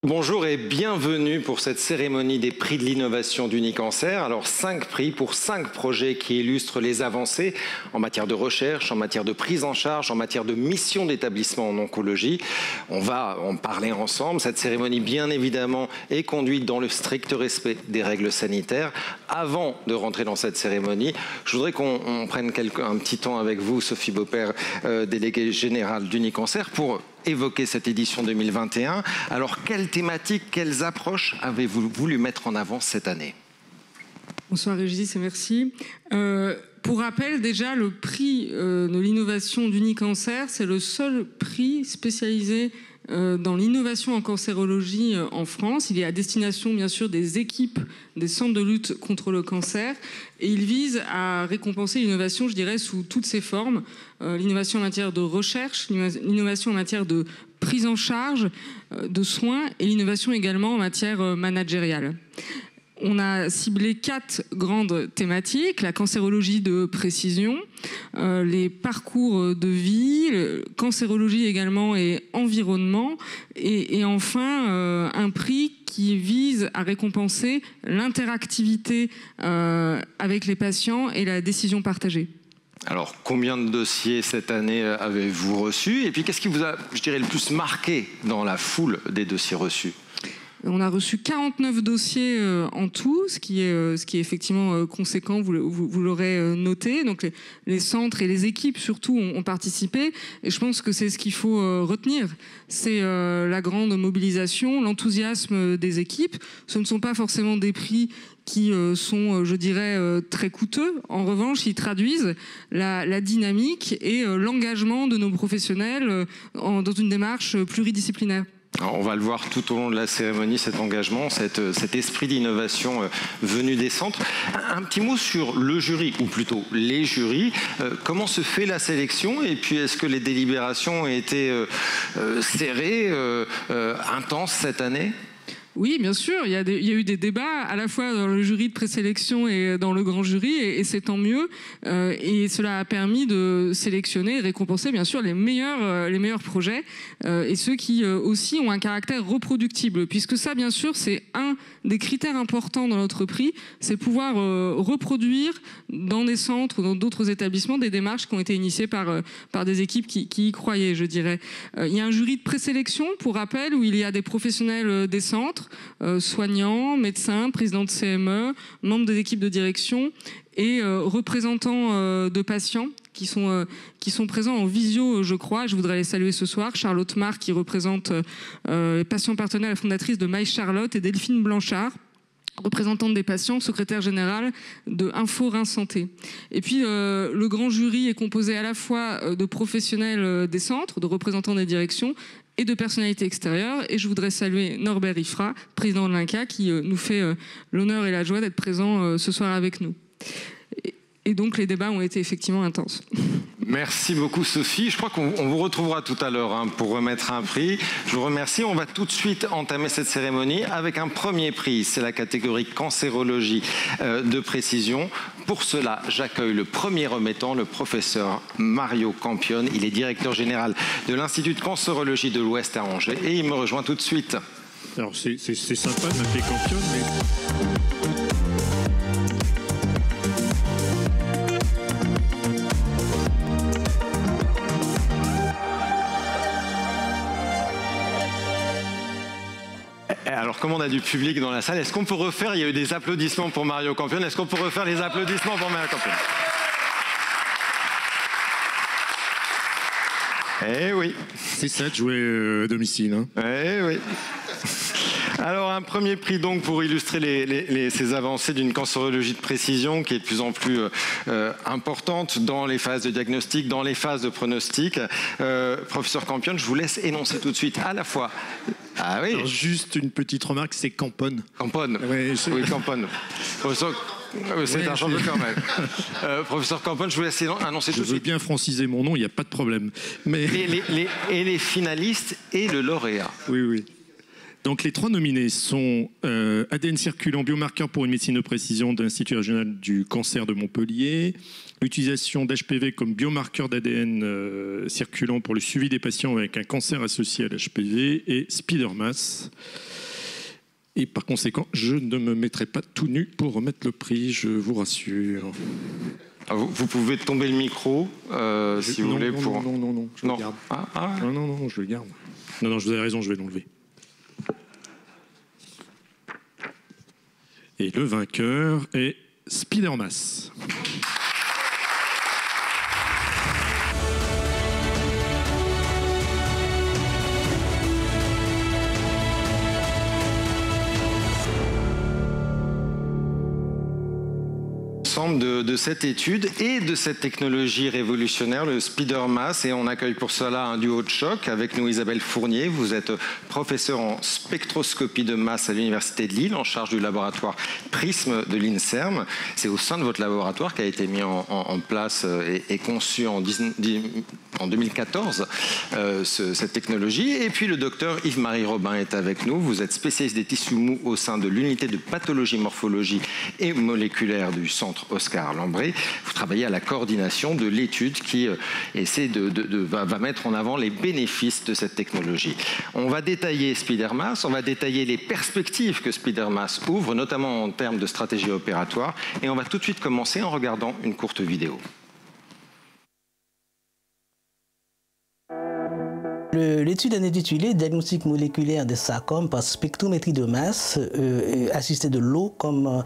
Bonjour et bienvenue pour cette cérémonie des prix de l'innovation d'Unicancer. Alors 5 prix pour 5 projets qui illustrent les avancées en matière de recherche, en matière de prise en charge, en matière de mission d'établissement en oncologie. On va en parler ensemble. Cette cérémonie, bien évidemment, est conduite dans le strict respect des règles sanitaires. Avant de rentrer dans cette cérémonie, je voudrais qu'on prenne un petit temps avec vous, Sophie Beaupère, déléguée générale d'Unicancer, pour évoquer cette édition 2021. Alors, quelles thématiques, quelles approches avez-vous voulu mettre en avant cette année? Bonsoir Régis et merci. Pour rappel, déjà, le prix de l'innovation d'Unicancer, c'est le seul prix spécialisé dans l'innovation en cancérologie en France. Il est à destination, bien sûr, des équipes des centres de lutte contre le cancer. Et il vise à récompenser l'innovation, je dirais, sous toutes ses formes. L'innovation en matière de recherche, l'innovation en matière de prise en charge, de soins, et l'innovation également en matière managériale. On a ciblé 4 grandes thématiques: la cancérologie de précision, les parcours de vie, cancérologie également et environnement, et enfin un prix qui vise à récompenser l'interactivité avec les patients et la décision partagée. Alors, combien de dossiers cette année avez-vous reçus? Et puis, qu'est-ce qui vous a, je dirais, le plus marqué dans la foule des dossiers reçus? On a reçu 49 dossiers en tout, ce qui est effectivement conséquent, vous l'aurez noté. Donc les centres et les équipes surtout ont participé, et je pense que c'est ce qu'il faut retenir. C'est la grande mobilisation, l'enthousiasme des équipes. Ce ne sont pas forcément des prix qui sont, je dirais, très coûteux. En revanche, ils traduisent la dynamique et l'engagement de nos professionnels dans une démarche pluridisciplinaire. Alors, on va le voir tout au long de la cérémonie, cet engagement, cet esprit d'innovation venu des centres. Un petit mot sur le jury, ou plutôt les jurys. Comment se fait la sélection? Et puis, est-ce que les délibérations ont été serrées, intenses cette année? Oui, bien sûr, il y a eu des débats à la fois dans le jury de présélection et dans le grand jury, et c'est tant mieux. Et cela a permis de sélectionner et récompenser, bien sûr, les meilleurs projets, et ceux qui aussi ont un caractère reproductible, puisque ça, bien sûr, c'est un des critères importants dans notre prix, c'est pouvoir reproduire dans des centres ou dans d'autres établissements des démarches qui ont été initiées par des équipes qui y croyaient, je dirais. Il y a un jury de présélection, pour rappel, où il y a des professionnels des centres, soignants, médecins, présidents de CME, membres des équipes de direction et représentants de patients qui sont présents en visio, je crois. Je voudrais les saluer ce soir. Charlotte Marc, qui représente les patients partenaires et fondatrice de My Charlotte, et Delphine Blanchard, représentante des patients, secrétaire générale de Info Rhin Santé. Et puis le grand jury est composé à la fois de professionnels des centres, de représentants des directions et de personnalités extérieures. Et je voudrais saluer Norbert Ifra, président de l'INCa, qui nous fait l'honneur et la joie d'être présent ce soir avec nous. Et donc les débats ont été effectivement intenses. Merci beaucoup Sophie. Je crois qu'on vous retrouvera tout à l'heure pour remettre un prix. Je vous remercie. On va tout de suite entamer cette cérémonie avec un premier prix. C'est la catégorie cancérologie de précision. Pour cela, j'accueille le premier remettant, le professeur Mario Campione. Il est directeur général de l'Institut de cancérologie de l'Ouest à Angers, et il me rejoint tout de suite. Alors c'est sympa de m'appeler Campione, mais... Alors, comme on a du public dans la salle, est-ce qu'on peut refaire, il y a eu des applaudissements pour Mario Campione, est-ce qu'on peut refaire les applaudissements pour Mario Campione? Eh oui. C'est ça de jouer à domicile. Hein. Eh oui. Alors, un premier prix donc pour illustrer ces avancées d'une cancérologie de précision qui est de plus en plus importante dans les phases de diagnostic, dans les phases de pronostic. Professeur Campione, je vous laisse énoncer tout de suite à la fois... Ah oui. Alors, juste une petite remarque, c'est Camponne. Camponne. Oui, Camponne. C'est un champion quand même. Professeur Camponne, je vous laisse annoncer tout de suite. Je veux bien franciser mon nom, il n'y a pas de problème. Mais... Et les finalistes et le lauréat. Oui, oui. Donc les 3 nominés sont ADN circulant, biomarqueur pour une médecine de précision de l'Institut régional du cancer de Montpellier, l'utilisation d'HPV comme biomarqueur d'ADN circulant pour le suivi des patients avec un cancer associé à l'HPV, et Spidermas Et par conséquent, je ne me mettrai pas tout nu pour remettre le prix, je vous rassure. Vous pouvez tomber le micro si vous voulez. Non, je le garde. Non, je le garde. Non, je vous avez raison, je vais l'enlever. Et le vainqueur est Spidermas. De cette étude et de cette technologie révolutionnaire, le Spidermas, et on accueille pour cela un duo de choc. Avec nous Isabelle Fournier, vous êtes professeure en spectroscopie de masse à l'Université de Lille, en charge du laboratoire PRISM de l'INSERM. C'est au sein de votre laboratoire qu'a été mis en place et conçu en 2014 cette technologie. Et puis le docteur Yves-Marie Robin est avec nous. Vous êtes spécialiste des tissus mous au sein de l'unité de pathologie, morphologie et moléculaire du centre Oscar Lambré. Vous travaillez à la coordination de l'étude qui va mettre en avant les bénéfices de cette technologie. On va détailler Spidermas, on va détailler les perspectives que Spidermas ouvre, notamment en termes de stratégie opératoire, et on va tout de suite commencer en regardant une courte vidéo. L'étude est intitulée « Diagnostic moléculaire des sarcomes par spectrométrie de masse assistée de l'eau comme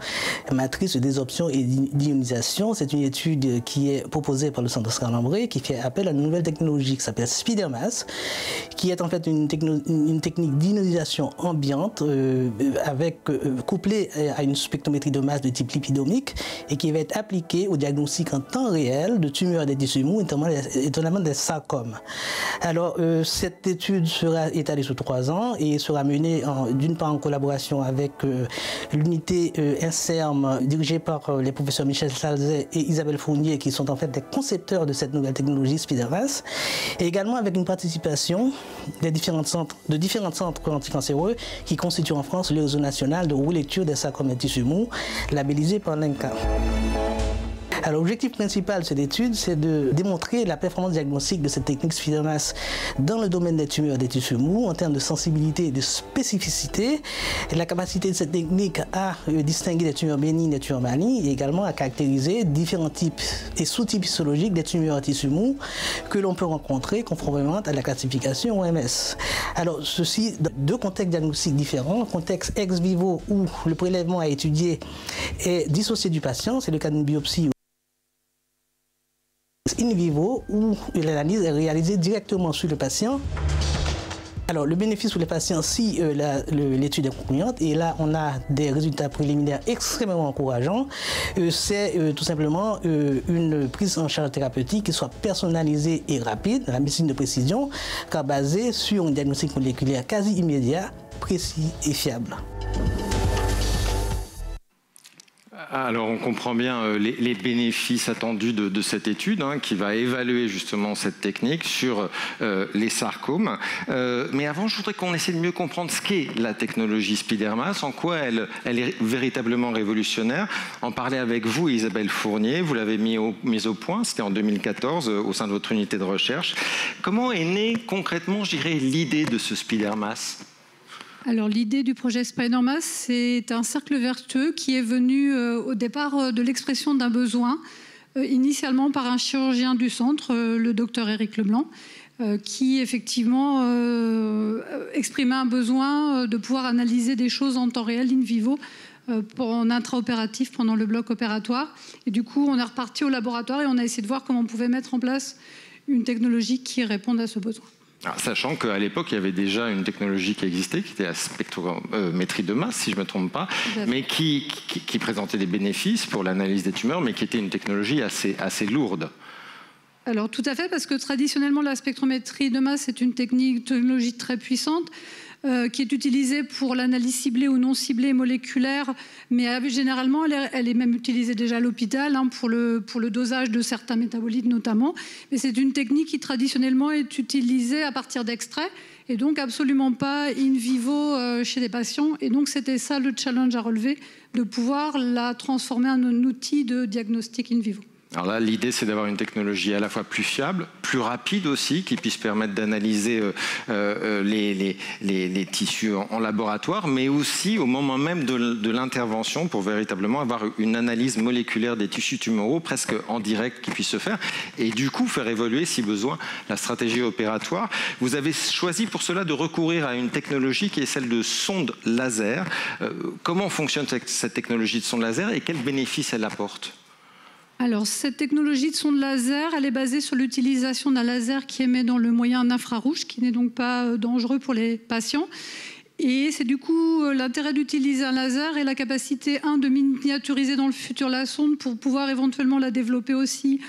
matrice de désorption et d'ionisation ». C'est une étude qui est proposée par le Centre Oscar Lambré, qui fait appel à une nouvelle technologie qui s'appelle Spidermas, qui est en fait une technique d'ionisation ambiante couplée à une spectrométrie de masse de type lipidomique et qui va être appliquée au diagnostic en temps réel de tumeurs des tissus mous, notamment des sarcomes. Alors, cette étude sera étalée sur 3 ans et sera menée d'une part en collaboration avec l'unité INSERM dirigée par les professeurs Michel Salzet et Isabelle Fournier, qui sont en fait des concepteurs de cette nouvelle technologie Spidermas, et également avec une participation de différents centres anticancéreux qui constituent en France le réseau national de relecture des sarcomes et tissus mous, labellisé par l'INCA. Alors, l'objectif principal de cette étude, c'est de démontrer la performance diagnostique de cette technique Spidermas dans le domaine des tumeurs des tissus mous en termes de sensibilité et de spécificité, et la capacité de cette technique à distinguer les tumeurs bénignes des tumeurs malignes et également à caractériser différents types et sous-types histologiques des tumeurs à tissus mous que l'on peut rencontrer conformément à la classification OMS. Alors, ceci dans 2 contextes diagnostiques différents, contexte ex vivo où le prélèvement à étudier est dissocié du patient, c'est le cas d'une biopsie in vivo où l'analyse est réalisée directement sur le patient. Alors, le bénéfice pour les patients si l'étude est concluante, et là on a des résultats préliminaires extrêmement encourageants, c'est tout simplement une prise en charge thérapeutique qui soit personnalisée et rapide, la médecine de précision, car basée sur un diagnostic moléculaire quasi immédiat, précis et fiable. Alors on comprend bien les bénéfices attendus de cette étude qui va évaluer justement cette technique sur les sarcomes. Mais avant, je voudrais qu'on essaie de mieux comprendre ce qu'est la technologie Spidermas, en quoi elle est véritablement révolutionnaire. En parler avec vous, Isabelle Fournier, vous l'avez mis au point, c'était en 2014 au sein de votre unité de recherche. Comment est née concrètement, je dirais, l'idée de ce Spidermas ? Alors l'idée du projet Spidermas, c'est un cercle vertueux qui est venu au départ de l'expression d'un besoin, initialement par un chirurgien du centre, le docteur Éric Leblanc, qui effectivement exprimait un besoin de pouvoir analyser des choses en temps réel, in vivo, en intraopératif pendant le bloc opératoire. Et du coup, on est reparti au laboratoire et on a essayé de voir comment on pouvait mettre en place une technologie qui réponde à ce besoin. Alors, sachant qu'à l'époque, il y avait déjà une technologie qui existait, qui était la spectrométrie de masse, si je ne me trompe pas, mais qui présentait des bénéfices pour l'analyse des tumeurs, mais qui était une technologie assez lourde. Alors tout à fait, parce que traditionnellement, la spectrométrie de masse est une technologie très puissante, qui est utilisée pour l'analyse ciblée ou non ciblée moléculaire, mais généralement elle est même utilisée déjà à l'hôpital pour le dosage de certains métabolites notamment. Mais c'est une technique qui traditionnellement est utilisée à partir d'extraits et donc absolument pas in vivo chez les patients. Et donc c'était ça le challenge à relever, de pouvoir la transformer en un outil de diagnostic in vivo. Alors là, l'idée, c'est d'avoir une technologie à la fois plus fiable, plus rapide aussi, qui puisse permettre d'analyser les tissus en laboratoire, mais aussi au moment même de l'intervention pour véritablement avoir une analyse moléculaire des tissus tumoraux presque en direct qui puisse se faire et du coup faire évoluer, si besoin, la stratégie opératoire. Vous avez choisi pour cela de recourir à une technologie qui est celle de sonde laser. Comment fonctionne cette technologie de sonde laser et quels bénéfices elle apporte ? Alors, cette technologie de sonde laser, elle est basée sur l'utilisation d'un laser qui émet dans le moyen infrarouge, qui n'est donc pas dangereux pour les patients. Et c'est du coup l'intérêt d'utiliser un laser et la capacité, de miniaturiser dans le futur la sonde pour pouvoir éventuellement la développer aussi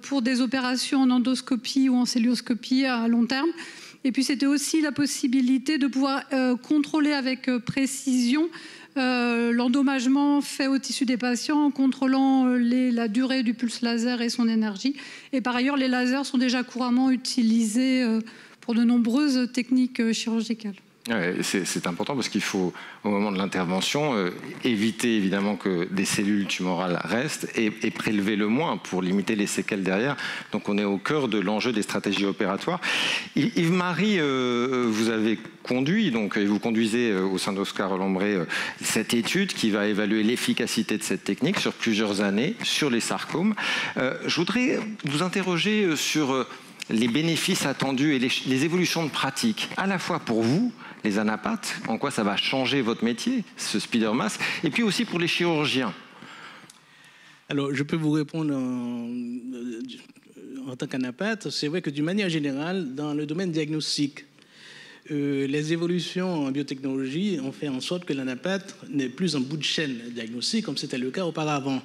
pour des opérations en endoscopie ou en celluloscopie à long terme. Et puis, c'était aussi la possibilité de pouvoir contrôler avec précision l'endommagement fait au tissu des patients en contrôlant la durée du pulse laser et son énergie. Et par ailleurs, les lasers sont déjà couramment utilisés pour de nombreuses techniques chirurgicales. Ouais, c'est important parce qu'il faut, au moment de l'intervention, éviter évidemment que des cellules tumorales restent et prélever le moins pour limiter les séquelles derrière. Donc on est au cœur de l'enjeu des stratégies opératoires. Yves-Marie, vous avez conduit, donc vous conduisez au sein d'Oscar Lambré cette étude qui va évaluer l'efficacité de cette technique sur plusieurs années sur les sarcomes. Je voudrais vous interroger sur les bénéfices attendus et les évolutions de pratique, à la fois pour vous, les anapathes, en quoi ça va changer votre métier, ce SpeederMass, et puis aussi pour les chirurgiens. Alors, je peux vous répondre en tant qu'anapathe. C'est vrai que d'une manière générale, dans le domaine diagnostique, les évolutions en biotechnologie ont fait en sorte que l'anapathe n'est plus un bout de chaîne diagnostique comme c'était le cas auparavant.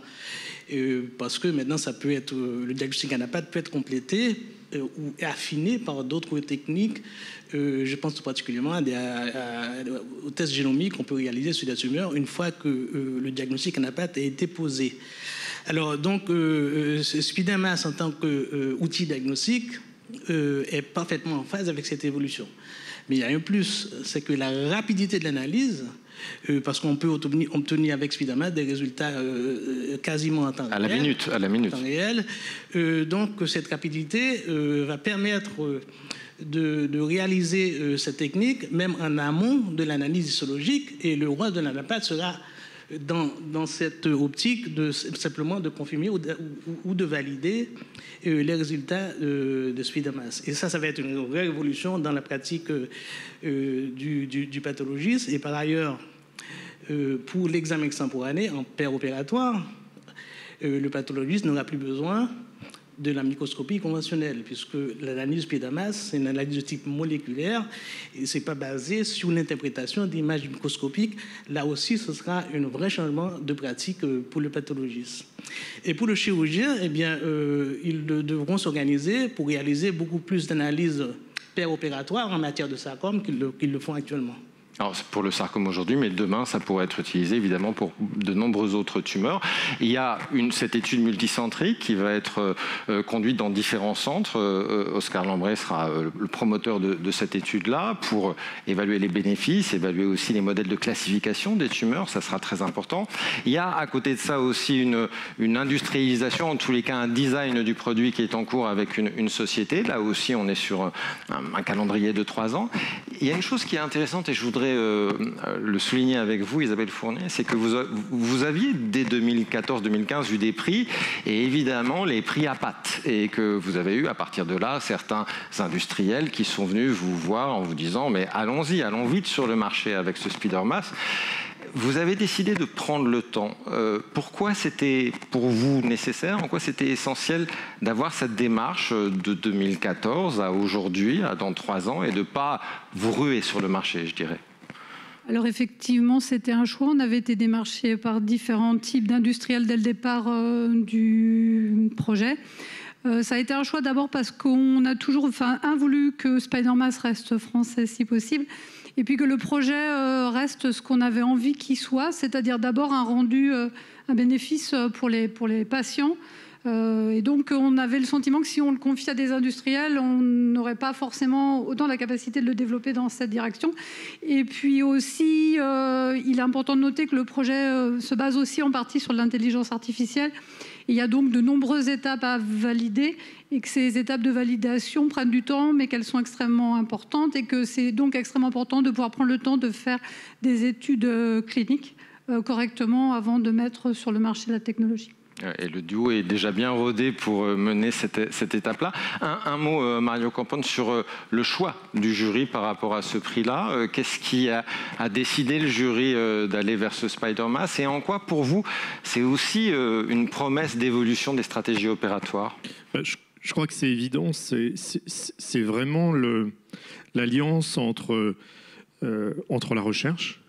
Parce que maintenant, le diagnostic anapathe peut être complété ou affiné par d'autres techniques. Je pense tout particulièrement aux tests génomiques qu'on peut réaliser sur des tumeurs une fois que le diagnostic anapathe a été posé. Alors, donc, SpeederMass en tant qu'outil diagnostique est parfaitement en phase avec cette évolution. Mais il y a un plus, c'est que la rapidité de l'analyse, parce qu'on peut obtenir avec SpeederMass des résultats quasiment en temps réel. À la minute. En temps réel. Donc cette rapidité va permettre de réaliser cette technique, même en amont de l'analyse histologique, et le rôle de l'anapathe sera dans cette optique simplement de confirmer ou de valider les résultats de SpeederMass. Et ça va être une vraie révolution dans la pratique du pathologiste. Et par ailleurs, pour l'examen extemporané en paire opératoire, le pathologiste n'aura plus besoin de la microscopie conventionnelle, puisque l'analyse SpeederMass, c'est une analyse de type moléculaire et ce n'est pas basé sur l'interprétation d'images microscopiques. Là aussi, ce sera un vrai changement de pratique pour le pathologiste. Et pour le chirurgien, eh bien, ils devront s'organiser pour réaliser beaucoup plus d'analyses paire-opératoires en matière de sarcome qu'ils le font actuellement. Alors, pour le sarcome aujourd'hui, mais demain, ça pourrait être utilisé évidemment pour de nombreuses autres tumeurs. Il y a cette étude multicentrique qui va être conduite dans différents centres. Oscar Lambré sera le promoteur de cette étude-là pour évaluer les bénéfices, évaluer aussi les modèles de classification des tumeurs, ça sera très important. Il y a à côté de ça aussi une industrialisation, en tous les cas un design du produit qui est en cours avec une société. Là aussi, on est sur un calendrier de 3 ans. Il y a une chose qui est intéressante et je voudrais le souligner avec vous, Isabelle Fournier, c'est que vous aviez dès 2014-2015 eu des prix et évidemment les prix à pattes et que vous avez eu à partir de là certains industriels qui sont venus vous voir en vous disant mais allons-y, allons vite sur le marché avec ce SpeederMass. Vous avez décidé de prendre le temps. Pourquoi c'était pour vous nécessaire? En quoi c'était essentiel d'avoir cette démarche de 2014 à aujourd'hui, dans 3 ans, et de ne pas vous ruer sur le marché, je dirais? Alors effectivement, c'était un choix. On avait été démarché par différents types d'industriels dès le départ du projet. Ça a été un choix d'abord parce qu'on a toujours voulu que SpeederMass reste français si possible. Et puis que le projet reste ce qu'on avait envie qu'il soit, c'est-à-dire d'abord un rendu, un bénéfice pour les patients, Et donc, on avait le sentiment que si on le confie à des industriels, on n'aurait pas forcément autant la capacité de le développer dans cette direction. Et puis aussi, il est important de noter que le projet se base aussi en partie sur l'intelligence artificielle. Il y a donc de nombreuses étapes à valider et que ces étapes de validation prennent du temps, mais qu'elles sont extrêmement importantes et que c'est donc extrêmement important de pouvoir prendre le temps de faire des études cliniques correctement avant de mettre sur le marché la technologie. Et le duo est déjà bien rodé pour mener cette étape-là. Un mot, Mario Campone, sur le choix du jury par rapport à ce prix-là. Qu'est-ce qui a décidé le jury d'aller vers ce Spider-MAS et en quoi, pour vous, c'est aussi une promesse d'évolution des stratégies opératoires? Je crois que c'est évident. C'est vraiment l'alliance entre la recherche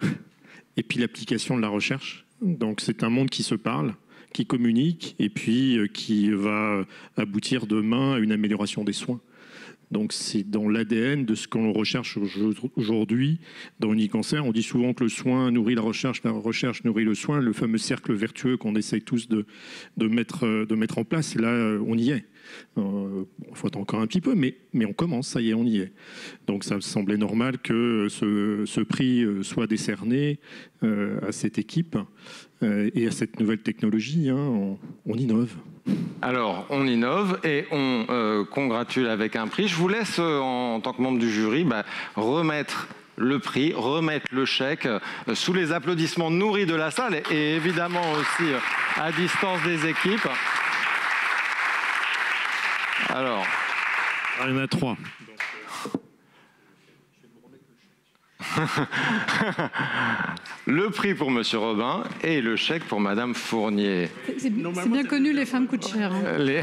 et puis l'application de la recherche. Donc c'est un monde qui se parle, qui communique et puis qui va aboutir demain à une amélioration des soins. Donc c'est dans l'ADN de ce qu'on recherche aujourd'hui dans Unicancer. On dit souvent que le soin nourrit la recherche nourrit le soin, le fameux cercle vertueux qu'on essaye tous de mettre en place. Et là, on y est. Il faut attendre encore un petit peu, mais on commence, ça y est, on y est. Donc ça me semblait normal que ce prix soit décerné à cette équipe et à cette nouvelle technologie. Hein, on innove. Alors, on innove et on congratule avec un prix. Je vous laisse, en tant que membre du jury, remettre le prix, remettre le chèque sous les applaudissements nourris de la salle et évidemment aussi à distance des équipes. Alors, il y en a 3. Le prix pour Monsieur Robin et le chèque pour Madame Fournier. C'est bien connu, les femmes coûtent cher. Hein.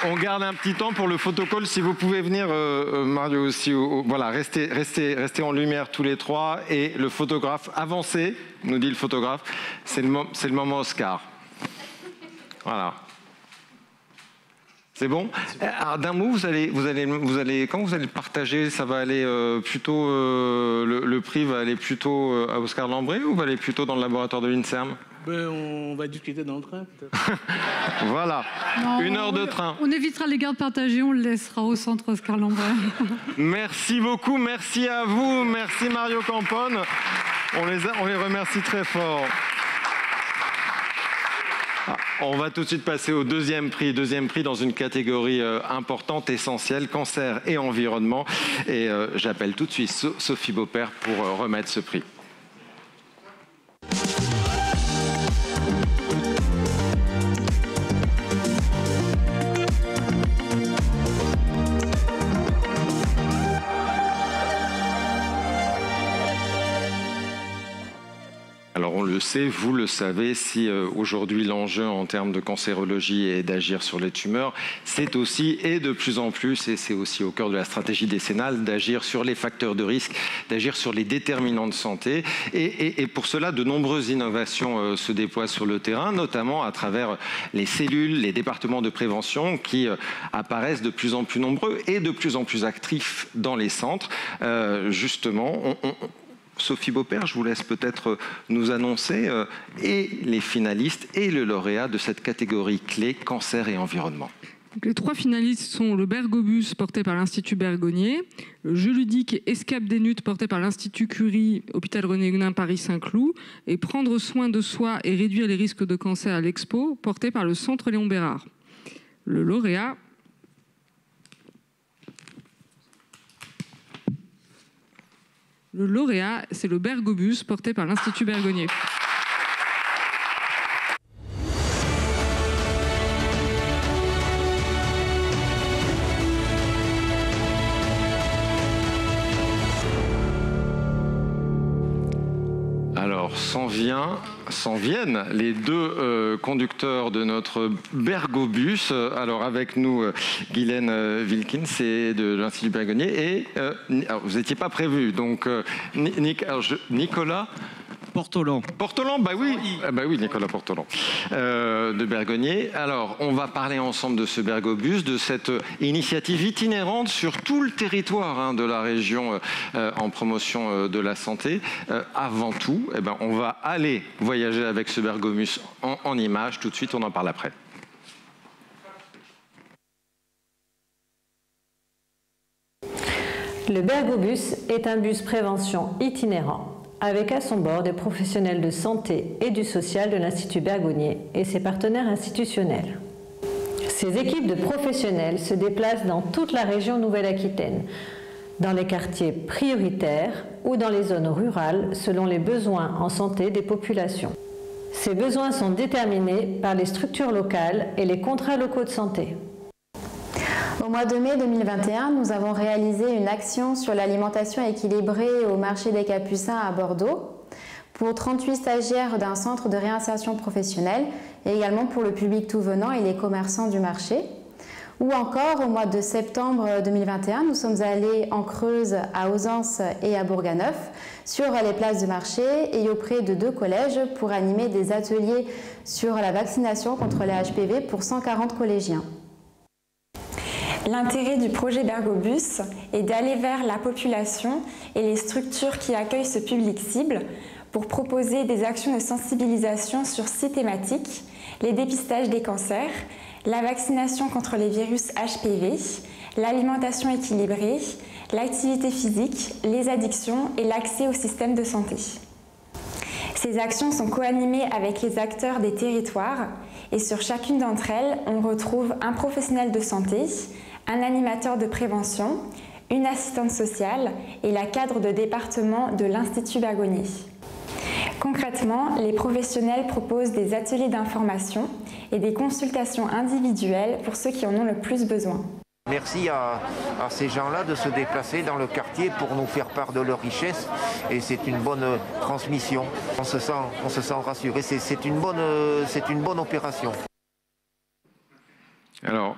On garde un petit temps pour le photocall. Si vous pouvez venir, Mario aussi. Voilà, restez en lumière tous les trois. Et le photographe, avancez, nous dit le photographe. C'est le moment Oscar. Voilà. C'est bon. Alors, d'un mot, vous allez, quand vous allez partager, ça va aller plutôt, le prix va aller plutôt à Oscar Lambré ou va aller plutôt dans le laboratoire de l'INSERM? On va discuter dans le train, peut-être. Voilà, non, 1 heure de train. On évitera les gardes partagées, on le laissera au centre Oscar Lambré. Merci beaucoup, merci à vous, merci Mario Campone. On les remercie très fort. On va tout de suite passer au deuxième prix dans une catégorie importante, essentielle, cancer et environnement. Et j'appelle tout de suite Sophie Beaupère pour remettre ce prix. Alors on le sait, vous le savez, si aujourd'hui l'enjeu en termes de cancérologie est d'agir sur les tumeurs, c'est aussi, et de plus en plus, et c'est aussi au cœur de la stratégie décennale, d'agir sur les facteurs de risque, d'agir sur les déterminants de santé. Et pour cela, de nombreuses innovations se déploient sur le terrain, notamment à travers les cellules, les départements de prévention qui apparaissent de plus en plus nombreux et de plus en plus actifs dans les centres. Justement, Sophie Beaupère, je vous laisse peut-être nous annoncer et les finalistes et le lauréat de cette catégorie clé cancer et environnement. Donc les 3 finalistes sont le Bergobus porté par l'Institut Bergonié, le jeu ludique Escape des Nutes porté par l'Institut Curie, Hôpital René Guenin, Paris-Saint-Cloud, et Prendre soin de soi et réduire les risques de cancer à l'Expo porté par le Centre Léon Bérard. Le lauréat c'est le Bergobus porté par l'Institut Bergonié. Alors, s'en viennent les 2 conducteurs de notre Bergobus. Alors, avec nous, Guylaine Wilkins, c'est de l'Institut Bergonié. Et alors, vous n'étiez pas prévu. Donc, Nicolas Portolan. Portolan, bah oui, Nicolas Portolan, de Bergonié. Alors, on va parler ensemble de ce Bergobus, de cette initiative itinérante sur tout le territoire de la région en promotion de la santé. Avant tout, on va aller voyager avec ce Bergobus en images. Tout de suite, on en parle après. Le Bergobus est un bus prévention itinérant, avec à son bord des professionnels de santé et du social de l'Institut Bergonié et ses partenaires institutionnels. Ces équipes de professionnels se déplacent dans toute la région Nouvelle-Aquitaine, dans les quartiers prioritaires ou dans les zones rurales selon les besoins en santé des populations. Ces besoins sont déterminés par les structures locales et les contrats locaux de santé. Au mois de mai 2021, nous avons réalisé une action sur l'alimentation équilibrée au marché des Capucins à Bordeaux pour 38 stagiaires d'un centre de réinsertion professionnelle et également pour le public tout venant et les commerçants du marché. Ou encore, au mois de septembre 2021, nous sommes allés en Creuse, à Ausence et à Bourganeuf, sur les places de marché et auprès de 2 collèges pour animer des ateliers sur la vaccination contre les HPV pour 140 collégiens. L'intérêt du projet Bergobus est d'aller vers la population et les structures qui accueillent ce public cible pour proposer des actions de sensibilisation sur 6 thématiques: les dépistages des cancers, la vaccination contre les virus HPV, l'alimentation équilibrée, l'activité physique, les addictions et l'accès au système de santé. Ces actions sont co-animées avec les acteurs des territoires et sur chacune d'entre elles, on retrouve un professionnel de santé, un animateur de prévention, une assistante sociale et la cadre de département de l'Institut Bergonié. Concrètement, les professionnels proposent des ateliers d'information et des consultations individuelles pour ceux qui en ont le plus besoin. Merci à ces gens-là de se déplacer dans le quartier pour nous faire part de leur richesse et c'est une bonne transmission. On se sent rassuré, c'est une bonne opération. Alors,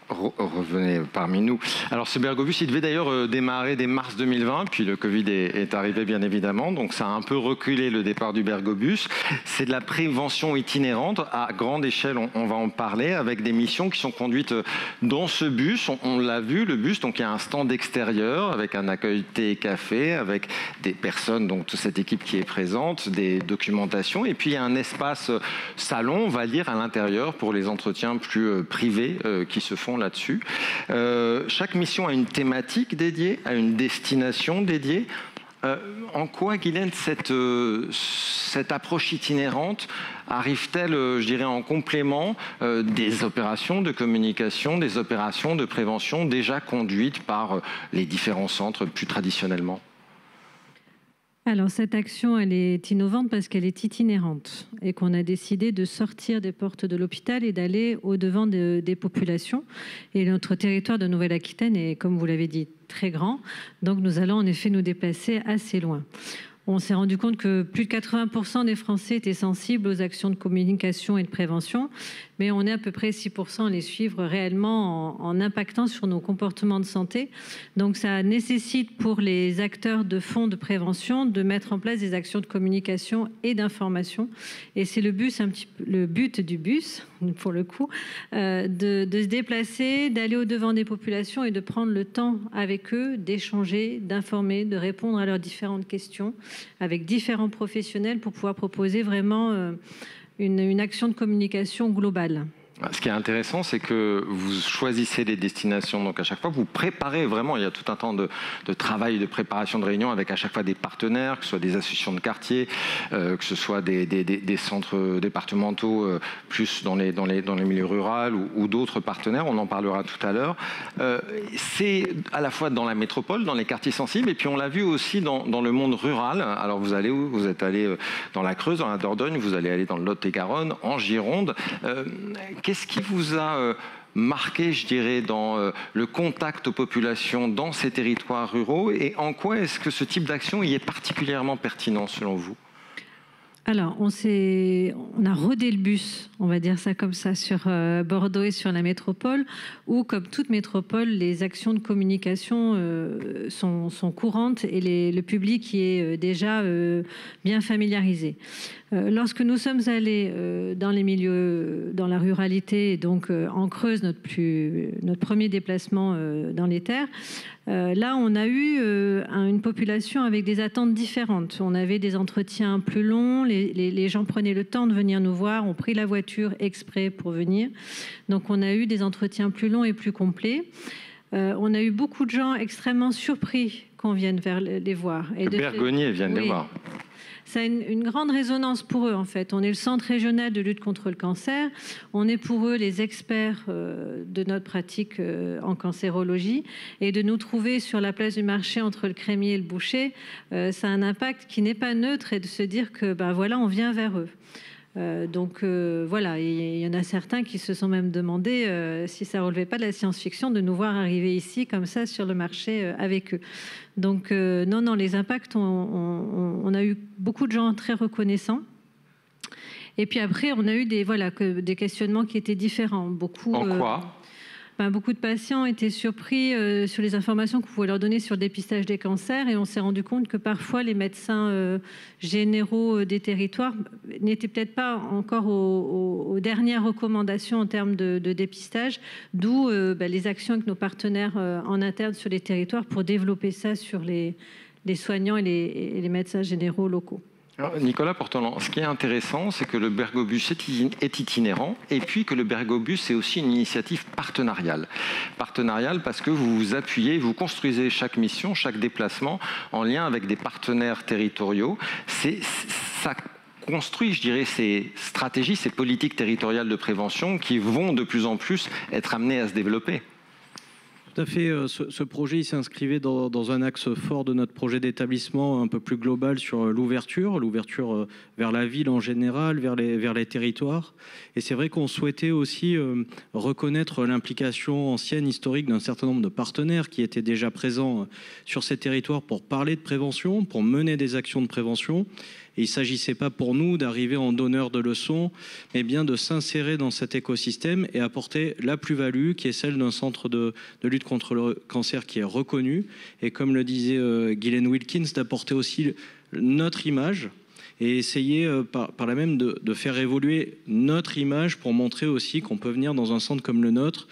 revenez parmi nous. Alors ce Bergobus, il devait d'ailleurs démarrer dès mars 2020, puis le Covid est arrivé bien évidemment, donc ça a un peu reculé le départ du Bergobus. C'est de la prévention itinérante à grande échelle, on va en parler, avec des missions qui sont conduites dans ce bus. On l'a vu, le bus, donc il y a un stand extérieur avec un accueil thé et café, avec des personnes, donc toute cette équipe qui est présente, des documentations, et puis il y a un espace salon, on va dire, à l'intérieur pour les entretiens plus privés qui se font là-dessus. Chaque mission a une thématique dédiée, a une destination dédiée. En quoi, Guylaine, cette approche itinérante arrive-t-elle, je dirais, en complément des opérations de communication, des opérations de prévention déjà conduites par les différents centres plus traditionnellement ? Alors cette action, elle est innovante parce qu'elle est itinérante et qu'on a décidé de sortir des portes de l'hôpital et d'aller au-devant des populations. Et notre territoire de Nouvelle-Aquitaine est, comme vous l'avez dit, très grand. Donc nous allons en effet nous déplacer assez loin. On s'est rendu compte que plus de 80% des Français étaient sensibles aux actions de communication et de prévention, mais on est à peu près 6% à les suivre réellement en impactant sur nos comportements de santé. Donc ça nécessite pour les acteurs de fonds de prévention de mettre en place des actions de communication et d'information. Et c'est le but du bus, pour le coup, de se déplacer, d'aller au-devant des populations et de prendre le temps avec eux, d'échanger, d'informer, de répondre à leurs différentes questions avec différents professionnels pour pouvoir proposer vraiment une action de communication globale. Ce qui est intéressant, c'est que vous choisissez les destinations, donc à chaque fois vous préparez vraiment, il y a tout un temps de travail, de préparation de réunion avec à chaque fois des partenaires, que ce soit des associations de quartier, que ce soit des centres départementaux plus dans les milieux ruraux ou d'autres partenaires, on en parlera tout à l'heure. C'est à la fois dans la métropole, dans les quartiers sensibles, et puis on l'a vu aussi dans le monde rural. Alors vous allez où ? Vous êtes allé dans la Creuse, dans la Dordogne, vous allez aller dans le Lot-et-Garonne, en Gironde. Qu'est-ce qui vous a marqué, je dirais, dans le contact aux populations dans ces territoires ruraux et en quoi est-ce que ce type d'action y est particulièrement pertinent selon vous ? Alors, on a rodé le bus, on va dire ça comme ça, sur Bordeaux et sur la métropole, où, comme toute métropole, les actions de communication sont courantes et le public y est déjà bien familiarisé. Lorsque nous sommes allés dans les milieux, dans la ruralité, et donc en Creuse, notre premier déplacement dans les terres, là, on a eu une population avec des attentes différentes. On avait des entretiens plus longs, les gens prenaient le temps de venir nous voir, ont pris la voiture exprès pour venir. Donc, on a eu des entretiens plus longs et plus complets. On a eu beaucoup de gens extrêmement surpris qu'on vienne les voir. Et que Bergonié vienne les voir. Ça a une grande résonance pour eux, en fait. On est le centre régional de lutte contre le cancer. On est pour eux les experts de notre pratique en cancérologie. Et de nous trouver sur la place du marché entre le crémier et le boucher, ça a un impact qui n'est pas neutre, et de se dire que, voilà, on vient vers eux. Donc voilà, il y en a certains qui se sont même demandé si ça ne relevait pas de la science-fiction de nous voir arriver ici comme ça sur le marché avec eux. Donc non, les impacts, on a eu beaucoup de gens très reconnaissants. Et puis après, on a eu des questionnements qui étaient différents. En quoi ? Beaucoup de patients étaient surpris sur les informations qu'on pouvait leur donner sur le dépistage des cancers, et on s'est rendu compte que parfois les médecins généraux des territoires n'étaient peut-être pas encore aux dernières recommandations en termes de dépistage, d'où les actions avec nos partenaires en interne sur les territoires pour développer ça sur les soignants et les médecins généraux locaux. Alors, Nicolas Portelan, ce qui est intéressant, c'est que le Bergobus est itinérant, et puis que le Bergobus est aussi une initiative partenariale. Partenariale parce que vous vous appuyez, vous construisez chaque mission, chaque déplacement en lien avec des partenaires territoriaux. Ça construit, je dirais, ces stratégies, ces politiques territoriales de prévention qui vont de plus en plus être amenées à se développer. Tout à fait. Ce projet il s'inscrivait dans un axe fort de notre projet d'établissement un peu plus global sur l'ouverture vers la ville en général, vers les territoires. Et c'est vrai qu'on souhaitait aussi reconnaître l'implication ancienne, historique d'un certain nombre de partenaires qui étaient déjà présents sur ces territoires pour parler de prévention, pour mener des actions de prévention. Et il ne s'agissait pas pour nous d'arriver en donneur de leçons, mais bien de s'insérer dans cet écosystème et apporter la plus-value qui est celle d'un centre de lutte contre le cancer qui est reconnu. Et comme le disait Ghislaine Wilkins, d'apporter aussi notre image et essayer par là même de faire évoluer notre image pour montrer aussi qu'on peut venir dans un centre comme le nôtre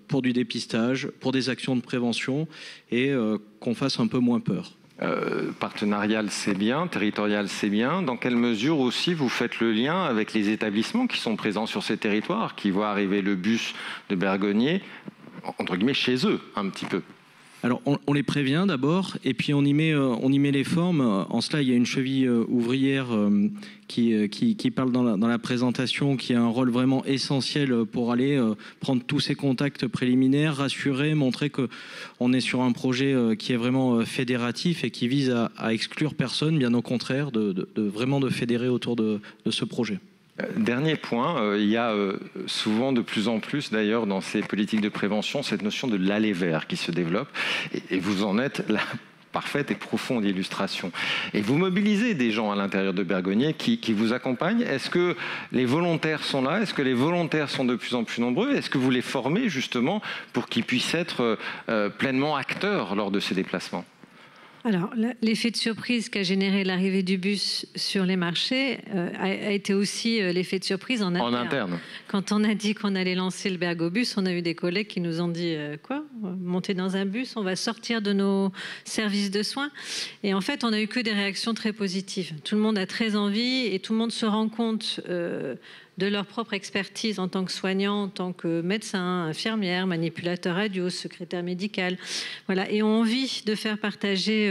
pour du dépistage, pour des actions de prévention et qu'on fasse un peu moins peur. Partenarial, c'est bien, territorial, c'est bien. Dans quelle mesure aussi vous faites le lien avec les établissements qui sont présents sur ces territoires, qui voient arriver le bus de Bergonié, entre guillemets, chez eux, un petit peu? Alors, on les prévient d'abord, et puis on y met les formes. En cela, il y a une cheville ouvrière qui parle dans la présentation, qui a un rôle vraiment essentiel pour aller prendre tous ces contacts préliminaires, rassurer, montrer qu'on est sur un projet qui est vraiment fédératif et qui vise à exclure personne, bien au contraire, vraiment de fédérer autour de ce projet. Dernier point, il y a souvent de plus en plus d'ailleurs dans ces politiques de prévention cette notion de l'aller vers qui se développe et vous en êtes la parfaite et profonde illustration. Et vous mobilisez des gens à l'intérieur de Bergonié qui vous accompagnent. Est-ce que les volontaires sont là? Est-ce que les volontaires sont de plus en plus nombreux? Est-ce que vous les formez justement pour qu'ils puissent être pleinement acteurs lors de ces déplacements? Alors, l'effet de surprise qu'a généré l'arrivée du bus sur les marchés a été aussi l'effet de surprise en interne. Quand on a dit qu'on allait lancer le Bergobus, on a eu des collègues qui nous ont dit « Quoi ? Monter dans un bus, on va sortir de nos services de soins ?» Et en fait, on n'a eu que des réactions très positives. Tout le monde a très envie et tout le monde se rend compte de leur propre expertise en tant que soignant, en tant que médecin, infirmière, manipulateur radio, secrétaire médical, voilà, et ont envie de faire partager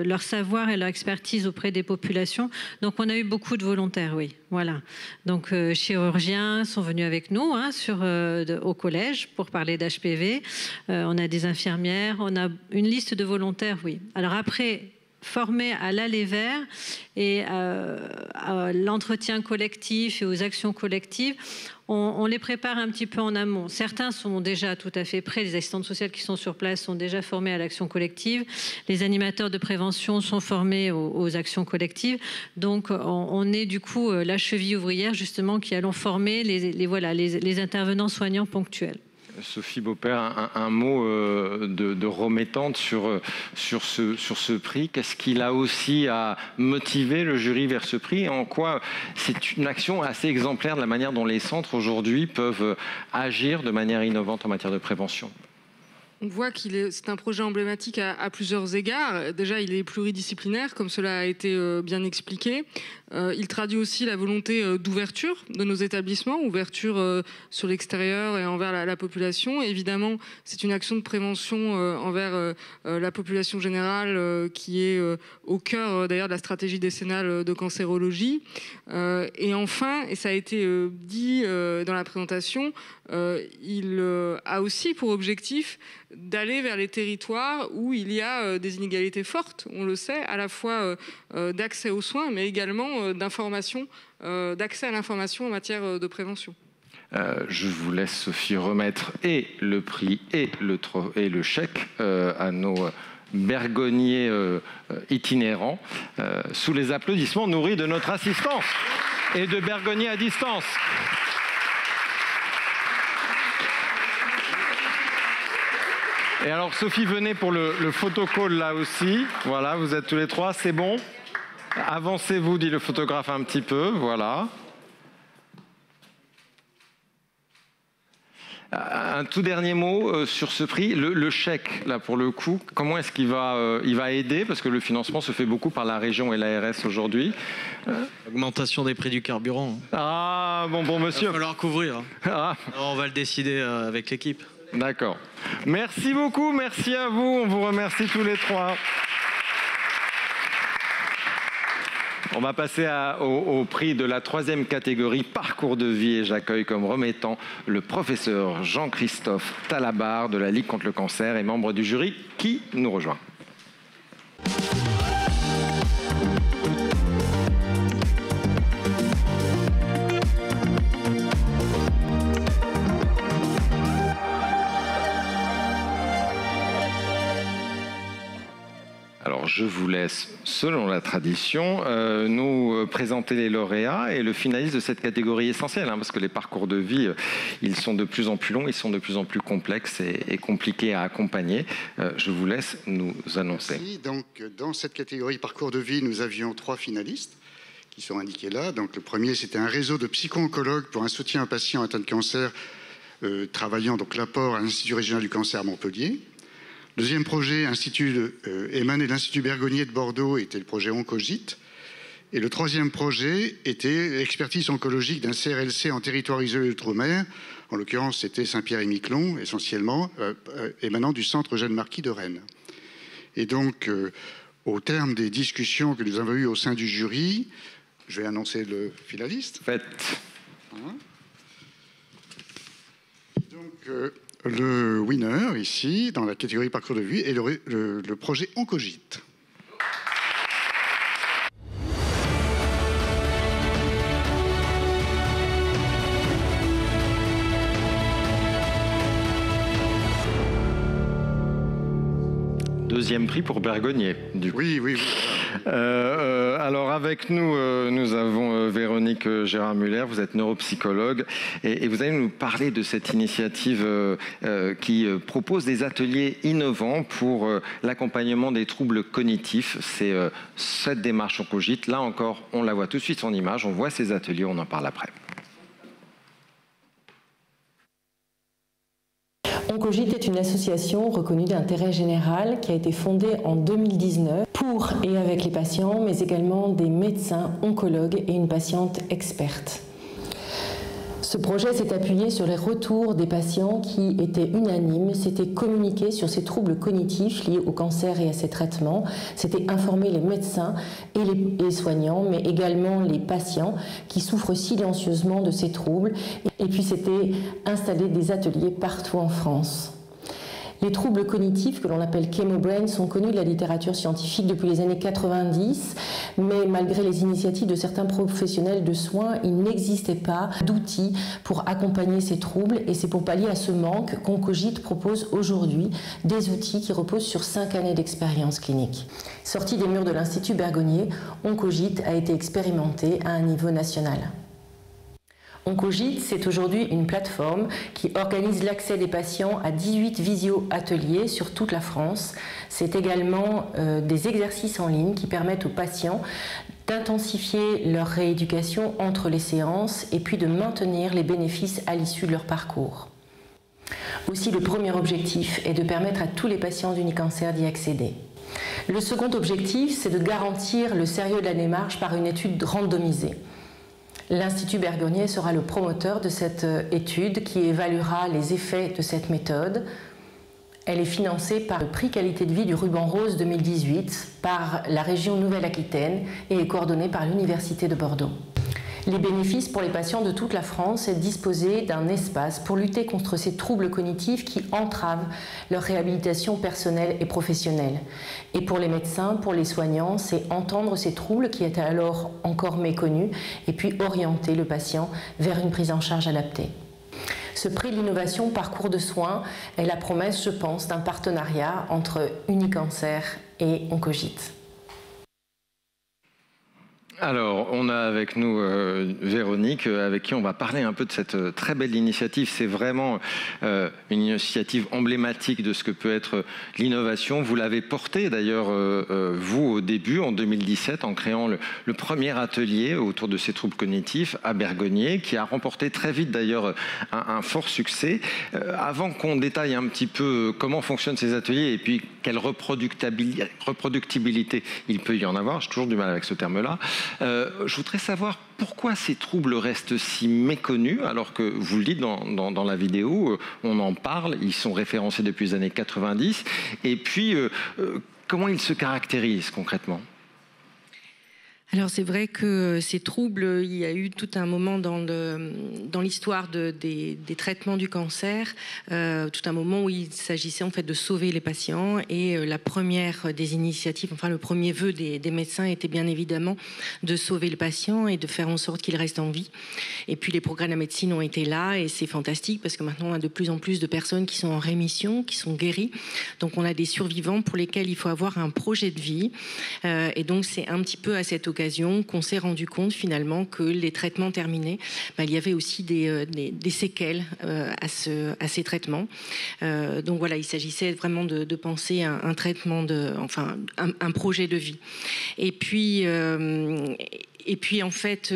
leur savoir et leur expertise auprès des populations. Donc on a eu beaucoup de volontaires, oui, voilà. Donc chirurgiens sont venus avec nous au collège pour parler d'HPV. On a des infirmières, on a une liste de volontaires, oui. Alors après, formés à l'aller vers et à l'entretien collectif et aux actions collectives. On les prépare un petit peu en amont. Certains sont déjà tout à fait prêts. Les assistantes sociales qui sont sur place sont déjà formées à l'action collective. Les animateurs de prévention sont formés aux actions collectives. Donc, on est du coup la cheville ouvrière justement qui allons former les intervenants soignants ponctuels. Sophie Beaupère, un mot de remettante sur ce prix. Qu'est-ce qui a aussi à motiver le jury vers ce prix et en quoi c'est une action assez exemplaire de la manière dont les centres aujourd'hui peuvent agir de manière innovante en matière de prévention? On voit c'est un projet emblématique à plusieurs égards. Déjà, il est pluridisciplinaire, comme cela a été bien expliqué. Il traduit aussi la volonté d'ouverture de nos établissements, ouverture sur l'extérieur et envers la population. Évidemment, c'est une action de prévention envers la population générale qui est au cœur d'ailleurs de la stratégie décennale de cancérologie. Et enfin, et ça a été dit dans la présentation, il a aussi pour objectif d'aller vers les territoires où il y a des inégalités fortes, on le sait, à la fois d'accès aux soins, mais également d'information, d'accès à l'information en matière de prévention. Je vous laisse, Sophie, remettre et le prix et le chèque à nos bergonniers itinérants, sous les applaudissements nourris de notre assistance et de bergonniers à distance. Et alors, Sophie, venez pour le photocall là aussi. Voilà, vous êtes tous les trois, c'est bon? Avancez-vous, dit le photographe un petit peu, voilà. Un tout dernier mot sur ce prix, le chèque, là pour le coup, comment est-ce qu'il va aider? Parce que le financement se fait beaucoup par la région et l'ARS aujourd'hui. Augmentation des prix du carburant. Ah, bon monsieur. Il va falloir couvrir. Ah. Alors, on va le décider avec l'équipe. D'accord. Merci beaucoup, merci à vous, on vous remercie tous les trois. On va passer au prix de la 3e catégorie, parcours de vie, et j'accueille comme remettant le professeur Jean-Christophe Talabar de la Ligue contre le cancer et membre du jury qui nous rejoint. Alors, je vous laisse, selon la tradition, nous présenter les lauréats et le finaliste de cette catégorie essentielle, parce que les parcours de vie, ils sont de plus en plus longs, ils sont de plus en plus complexes et compliqués à accompagner. Je vous laisse nous annoncer. Merci. Donc, dans cette catégorie parcours de vie, nous avions 3 finalistes qui sont indiqués là. Donc, le premier, c'était un réseau de psycho-oncologues pour un soutien aux patients atteints de cancer, travaillant donc l'apport à l'Institut régional du cancer à Montpellier. Deuxième projet, émané de l'Institut Bergonnier de Bordeaux, était le projet Oncogite. Et le troisième projet était l'expertise oncologique d'un CRLC en territoire isolé d'outre-mer. En l'occurrence, c'était Saint-Pierre-et-Miquelon, essentiellement, émanant du centre Jeanne Marquis de Rennes. Et donc, au terme des discussions que nous avons eues au sein du jury, je vais annoncer le finaliste. Faites. Donc, le winner, ici, dans la catégorie parcours de vie, est le projet Oncogite. Deuxième prix pour Bergonnier, du coup. Oui. Alors avec nous, nous avons Véronique Gérard-Muller, vous êtes neuropsychologue et vous allez nous parler de cette initiative qui propose des ateliers innovants pour l'accompagnement des troubles cognitifs. C'est cette démarche Oncogite. Là encore, on la voit tout de suite en image, on voit ces ateliers, on en parle après. Oncogite est une association reconnue d'intérêt général qui a été fondée en 2019 pour et avec les patients, mais également des médecins, oncologues et une patiente experte. Ce projet s'est appuyé sur les retours des patients qui étaient unanimes, c'était communiquer sur ces troubles cognitifs liés au cancer et à ses traitements, c'était informer les médecins et les soignants, mais également les patients qui souffrent silencieusement de ces troubles, et puis c'était installer des ateliers partout en France. Les troubles cognitifs, que l'on appelle chemobrain, sont connus de la littérature scientifique depuis les années 90, mais malgré les initiatives de certains professionnels de soins, il n'existait pas d'outils pour accompagner ces troubles, et c'est pour pallier à ce manque qu'Oncogit propose aujourd'hui des outils qui reposent sur 5 années d'expérience clinique. Sorti des murs de l'Institut Bergonié, Oncogit a été expérimenté à un niveau national. Oncogit, c'est aujourd'hui une plateforme qui organise l'accès des patients à 18 visio-ateliers sur toute la France. C'est également des exercices en ligne qui permettent aux patients d'intensifier leur rééducation entre les séances et puis de maintenir les bénéfices à l'issue de leur parcours. Aussi, le premier objectif est de permettre à tous les patients d'Unicancer d'y accéder. Le second objectif, c'est de garantir le sérieux de la démarche par une étude randomisée. L'Institut Bergonié sera le promoteur de cette étude qui évaluera les effets de cette méthode. Elle est financée par le prix qualité de vie du Ruban Rose 2018 par la région Nouvelle-Aquitaine et est coordonnée par l'Université de Bordeaux. Les bénéfices pour les patients de toute la France, c'est de disposer d'un espace pour lutter contre ces troubles cognitifs qui entravent leur réhabilitation personnelle et professionnelle. Et pour les médecins, pour les soignants, c'est entendre ces troubles qui étaient alors encore méconnus et puis orienter le patient vers une prise en charge adaptée. Ce prix de l'innovation parcours de soins est la promesse, je pense, d'un partenariat entre Unicancer et Oncogit. Alors, on a avec nous Véronique, avec qui on va parler un peu de cette très belle initiative. C'est vraiment une initiative emblématique de ce que peut être l'innovation. Vous l'avez portée d'ailleurs, vous, au début, en 2017, en créant le premier atelier autour de ces troubles cognitifs à Bergonié, qui a remporté très vite d'ailleurs un fort succès. Avant qu'on détaille un petit peu comment fonctionnent ces ateliers et puis quelle reproductibilité il peut y en avoir, j'ai toujours du mal avec ce terme-là. Je voudrais savoir pourquoi ces troubles restent si méconnus, alors que, vous le dites dans la vidéo, on en parle, ils sont référencés depuis les années 90, et puis comment ils se caractérisent concrètement ? Alors c'est vrai que ces troubles, il y a eu tout un moment dans l'histoire des traitements du cancer, tout un moment où il s'agissait en fait de sauver les patients, et la première des initiatives, enfin le premier vœu des médecins était bien évidemment de sauver le patient et de faire en sorte qu'il reste en vie. Et puis les progrès de la médecine ont été là, et c'est fantastique parce que maintenant on a de plus en plus de personnes qui sont en rémission, qui sont guéries. Donc on a des survivants pour lesquels il faut avoir un projet de vie, et donc c'est un petit peu à cette occasion qu'on s'est rendu compte finalement que les traitements terminés, il y avait aussi des séquelles à ces traitements. Donc voilà, il s'agissait vraiment de penser à un traitement, un projet de vie. Et puis en fait,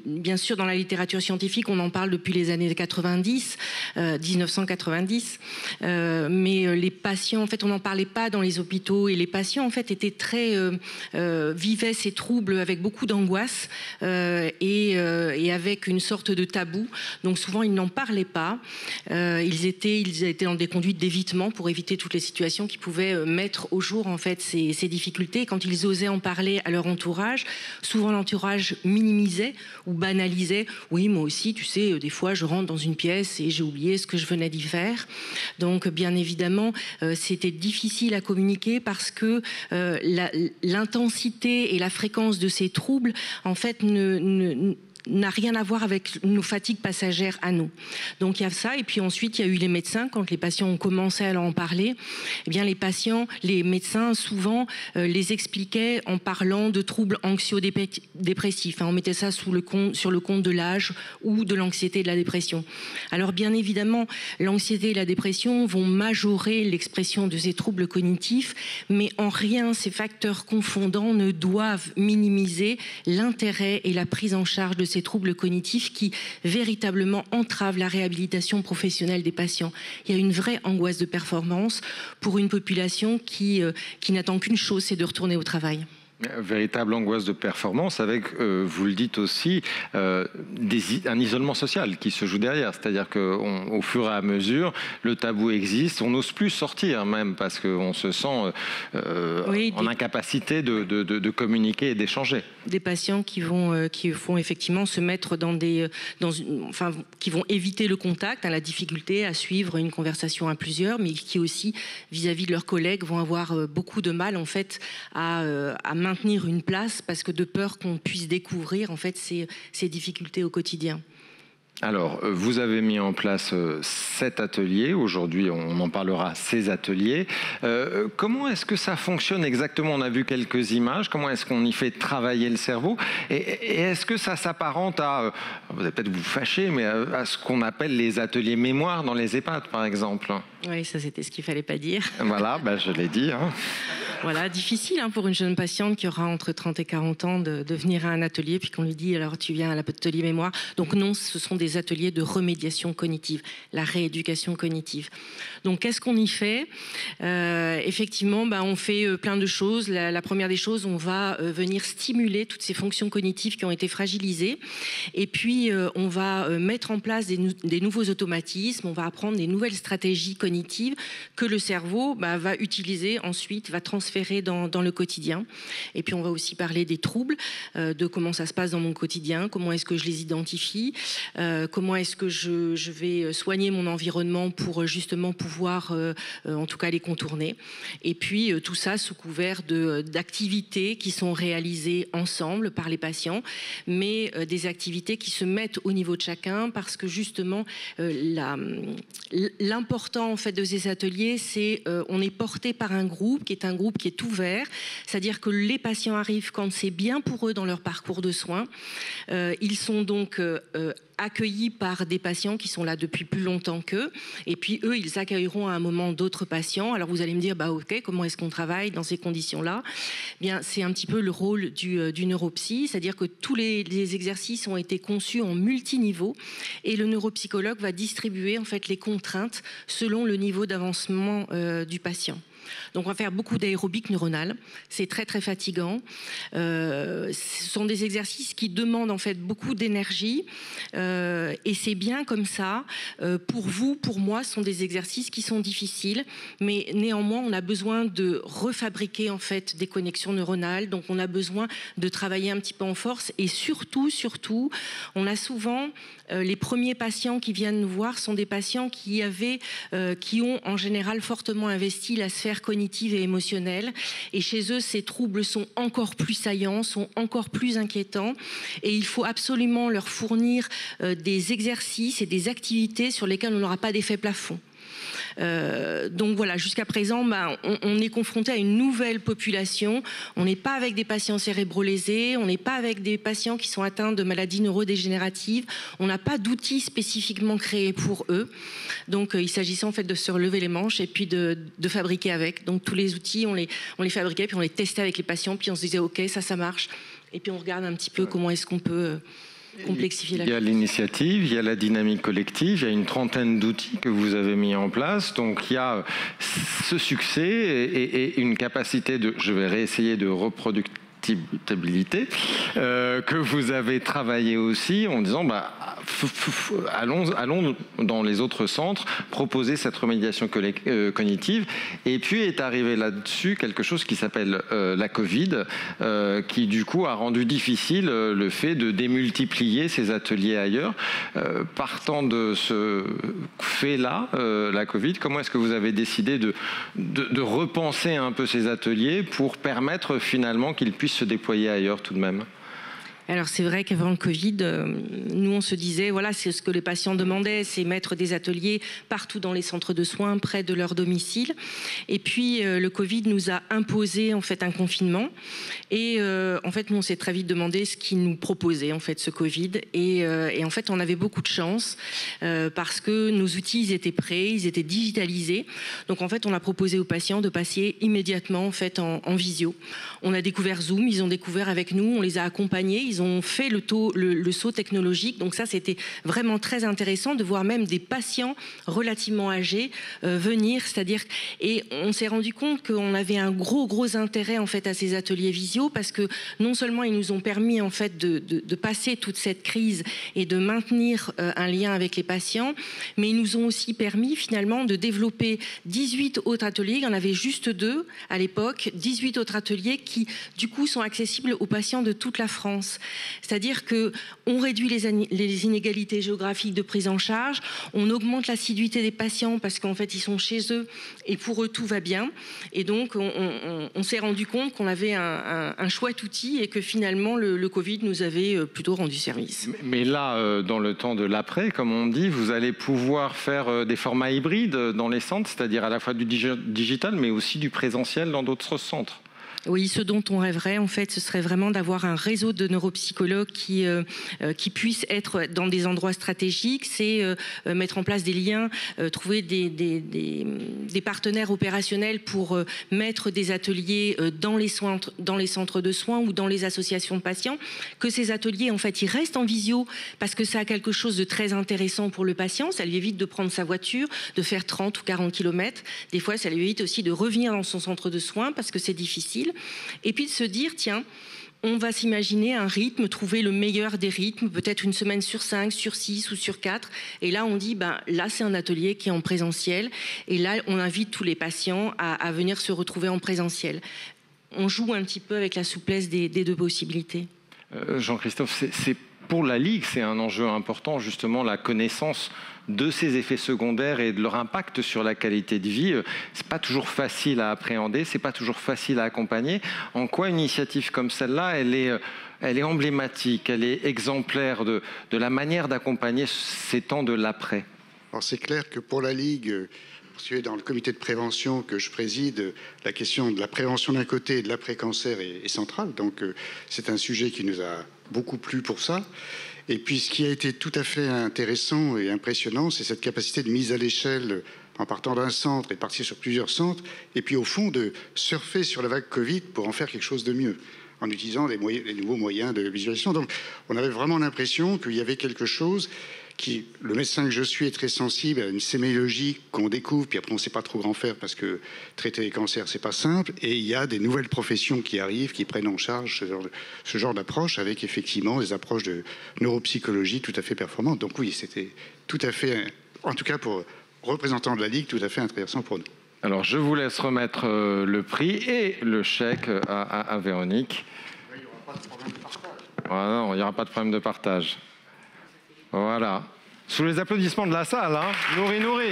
bien sûr, dans la littérature scientifique, on en parle depuis les années 1990, mais les patients, en fait, on n'en parlait pas dans les hôpitaux, et les patients, en fait, étaient vivaient ces troubles avec beaucoup d'angoisse et avec une sorte de tabou. Donc souvent, ils n'en parlaient pas. Ils étaient dans des conduites d'évitement pour éviter toutes les situations qui pouvaient mettre au jour, en fait, ces difficultés. Et quand ils osaient en parler à leur entourage, souvent l'entourage minimisait ou banalisait. Oui, moi aussi, tu sais, des fois je rentre dans une pièce et j'ai oublié ce que je venais d'y faire. Donc bien évidemment, c'était difficile à communiquer parce que l'intensité et la fréquence de ces troubles, en fait, n'a rien à voir avec nos fatigues passagères à nous. Donc il y a ça, et puis ensuite il y a eu les médecins. Quand les patients ont commencé à leur en parler, eh bien les médecins souvent les expliquaient en parlant de troubles anxio-dépressifs. On mettait ça sur le compte de l'âge ou de l'anxiété et de la dépression. Alors bien évidemment, l'anxiété et la dépression vont majorer l'expression de ces troubles cognitifs, mais en rien ces facteurs confondants ne doivent minimiser l'intérêt et la prise en charge de ces troubles cognitifs qui véritablement entravent la réhabilitation professionnelle des patients. Il y a une vraie angoisse de performance pour une population qui n'attend qu'une chose, c'est de retourner au travail. Véritable angoisse de performance avec, vous le dites aussi, un isolement social qui se joue derrière. C'est-à-dire qu'au fur et à mesure, le tabou existe, on n'ose plus sortir même parce qu'on se sent en incapacité de communiquer et d'échanger. Des patients qui vont effectivement se mettre qui vont éviter le contact, la difficulté à suivre une conversation à plusieurs, mais qui aussi, vis-à-vis de leurs collègues, vont avoir beaucoup de mal en fait à maintenir une place parce que de peur qu'on puisse découvrir en fait ces difficultés au quotidien. Alors, vous avez mis en place 7 ateliers. Aujourd'hui, on en parlera, ces ateliers. Comment est-ce que ça fonctionne exactement? On a vu quelques images. Comment est-ce qu'on y fait travailler le cerveau? Et est-ce que ça s'apparente à, vous allez peut-être vous fâcher, mais à ce qu'on appelle les ateliers mémoire dans les EHPAD, par exemple? Oui, ça c'était ce qu'il ne fallait pas dire. Voilà, je l'ai dit. Voilà, difficile pour une jeune patiente qui aura entre 30 et 40 ans de venir à un atelier puis qu'on lui dit alors tu viens à l'atelier mémoire. Donc non, ce sont des ateliers de remédiation cognitive, la rééducation cognitive. Donc qu'est-ce qu'on y fait? Effectivement, on fait plein de choses. La première des choses, on va venir stimuler toutes ces fonctions cognitives qui ont été fragilisées. Et puis on va mettre en place des nouveaux automatismes, on va apprendre des nouvelles stratégies cognitives que le cerveau va utiliser ensuite, va transférer dans le quotidien. Et puis on va aussi parler des troubles, de comment ça se passe dans mon quotidien, comment est-ce que je les identifie, comment est-ce que je vais soigner mon environnement pour justement pouvoir en tout cas les contourner. Et puis tout ça sous couvert d'activités qui sont réalisées ensemble par les patients, mais des activités qui se mettent au niveau de chacun parce que justement l'important en fait de ces ateliers, c'est on est porté par un groupe qui est ouvert, c'est-à-dire que les patients arrivent quand c'est bien pour eux dans leur parcours de soins. Ils sont donc accueillis par des patients qui sont là depuis plus longtemps qu'eux, et puis eux, ils accueilleront à un moment d'autres patients. Alors vous allez me dire, ok, comment est-ce qu'on travaille dans ces conditions-là? Bien, c'est un petit peu le rôle du neuropsy, c'est-à-dire que tous les exercices ont été conçus en multiniveau, et le neuropsychologue va distribuer en fait les contraintes selon le niveau d'avancement du patient. Donc on va faire beaucoup d'aérobic neuronal, c'est très très fatigant. Ce sont des exercices qui demandent en fait beaucoup d'énergie et c'est bien comme ça. Pour vous, pour moi, ce sont des exercices qui sont difficiles, mais néanmoins on a besoin de refabriquer en fait des connexions neuronales, donc on a besoin de travailler un petit peu en force et surtout, on a souvent les premiers patients qui viennent nous voir sont des patients qui ont en général fortement investi la sphère cognitive et émotionnelle. Et chez eux, ces troubles sont encore plus saillants, sont encore plus inquiétants. Et il faut absolument leur fournir des exercices et des activités sur lesquelles on n'aura pas d'effet plafond. Donc voilà, jusqu'à présent, on est confronté à une nouvelle population. On n'est pas avec des patients cérébro-lésés, on n'est pas avec des patients qui sont atteints de maladies neurodégénératives. On n'a pas d'outils spécifiquement créés pour eux. Donc il s'agissait en fait de se relever les manches et puis de fabriquer avec. Donc tous les outils, on les fabriquait, puis on les testait avec les patients, puis on se disait ok, ça marche. Et puis on regarde un petit peu comment est-ce qu'on peut complexifier la vie. Il y a l'initiative, il y a la dynamique collective, il y a une trentaine d'outils que vous avez mis en place. Donc il y a ce succès et une capacité je vais réessayer de reproductibilité que vous avez travaillé aussi en disant allons dans les autres centres proposer cette remédiation cognitive. Et puis est arrivé là-dessus quelque chose qui s'appelle la Covid, qui du coup a rendu difficile le fait de démultiplier ces ateliers ailleurs. Partant de ce fait-là, la Covid, comment est-ce que vous avez décidé de repenser un peu ces ateliers pour permettre finalement qu'ils puissent se déployer ailleurs tout de même? Alors c'est vrai qu'avant le Covid, nous on se disait, voilà, c'est ce que les patients demandaient, c'est mettre des ateliers partout dans les centres de soins, près de leur domicile. Et puis le Covid nous a imposé en fait un confinement. Et en fait nous on s'est très vite demandé ce qu'il nous proposait en fait ce Covid. Et en fait on avait beaucoup de chance parce que nos outils ils étaient prêts, ils étaient digitalisés. Donc en fait on a proposé aux patients de passer immédiatement en fait en visio. On a découvert Zoom, ils ont découvert avec nous, on les a accompagnés. ils ont fait le saut technologique. Donc ça, c'était vraiment très intéressant de voir même des patients relativement âgés venir, c'est-à-dire, et on s'est rendu compte qu'on avait un gros intérêt en fait à ces ateliers visio, parce que non seulement ils nous ont permis en fait de passer toute cette crise et de maintenir un lien avec les patients, mais ils nous ont aussi permis finalement de développer 18 autres ateliers. Il y en avait juste 2 à l'époque, 18 autres ateliers qui du coup sont accessibles aux patients de toute la France. C'est-à-dire que on réduit les inégalités géographiques de prise en charge, on augmente l'assiduité des patients parce qu'en fait ils sont chez eux et pour eux tout va bien. Et donc on s'est rendu compte qu'on avait un chouette outil et que finalement le Covid nous avait plutôt rendu service. Mais là, dans le temps de l'après, comme on dit, vous allez pouvoir faire des formats hybrides dans les centres, c'est-à-dire à la fois du digital mais aussi du présentiel dans d'autres centres. Oui, ce dont on rêverait, en fait, ce serait vraiment d'avoir un réseau de neuropsychologues qui puissent être dans des endroits stratégiques. C'est mettre en place des liens, trouver des partenaires opérationnels pour mettre des ateliers dans les centres de soins ou dans les associations de patients. Que ces ateliers, en fait, ils restent en visio parce que ça a quelque chose de très intéressant pour le patient. Ça lui évite de prendre sa voiture, de faire 30 ou 40 km. Des fois, ça lui évite aussi de revenir dans son centre de soins parce que c'est difficile. Et puis de se dire, tiens, on va s'imaginer un rythme, trouver le meilleur des rythmes, peut-être une semaine sur 5, sur 6 ou sur 4. Et là, on dit, là, c'est un atelier qui est en présentiel. Et là, on invite tous les patients à venir se retrouver en présentiel. On joue un petit peu avec la souplesse des 2 possibilités. Jean-Christophe, c'est pour la Ligue, c'est un enjeu important, justement, la connaissance de ces effets secondaires et de leur impact sur la qualité de vie. C'est pas toujours facile à appréhender, c'est pas toujours facile à accompagner. En quoi une initiative comme celle-là, elle est emblématique, elle est exemplaire de la manière d'accompagner ces temps de l'après? Alors c'est clair que pour la Ligue, dans le comité de prévention que je préside, la question de la prévention d'un côté et de l'après-cancer est centrale. Donc c'est un sujet qui nous a beaucoup plu pour ça. Et puis ce qui a été tout à fait intéressant et impressionnant, c'est cette capacité de mise à l'échelle en partant d'un centre et de partir sur plusieurs centres, et puis au fond de surfer sur la vague Covid pour en faire quelque chose de mieux, en utilisant les nouveaux moyens de visualisation. Donc on avait vraiment l'impression qu'il y avait quelque chose qui, le médecin que je suis est très sensible à une sémiologie qu'on découvre, puis après on ne sait pas trop en faire parce que traiter les cancers c'est pas simple, et il y a des nouvelles professions qui arrivent, qui prennent en charge ce genre d'approche avec effectivement des approches de neuropsychologie tout à fait performantes. Donc oui, c'était tout à fait, en tout cas pour représentants de la Ligue, tout à fait intéressant pour nous. Alors je vous laisse remettre le prix et le chèque à Véronique. Il n'y aura pas de problème de partage. Ah non, il n'y aura pas de problème de partage. Voilà. Sous les applaudissements de la salle, hein. Nourri.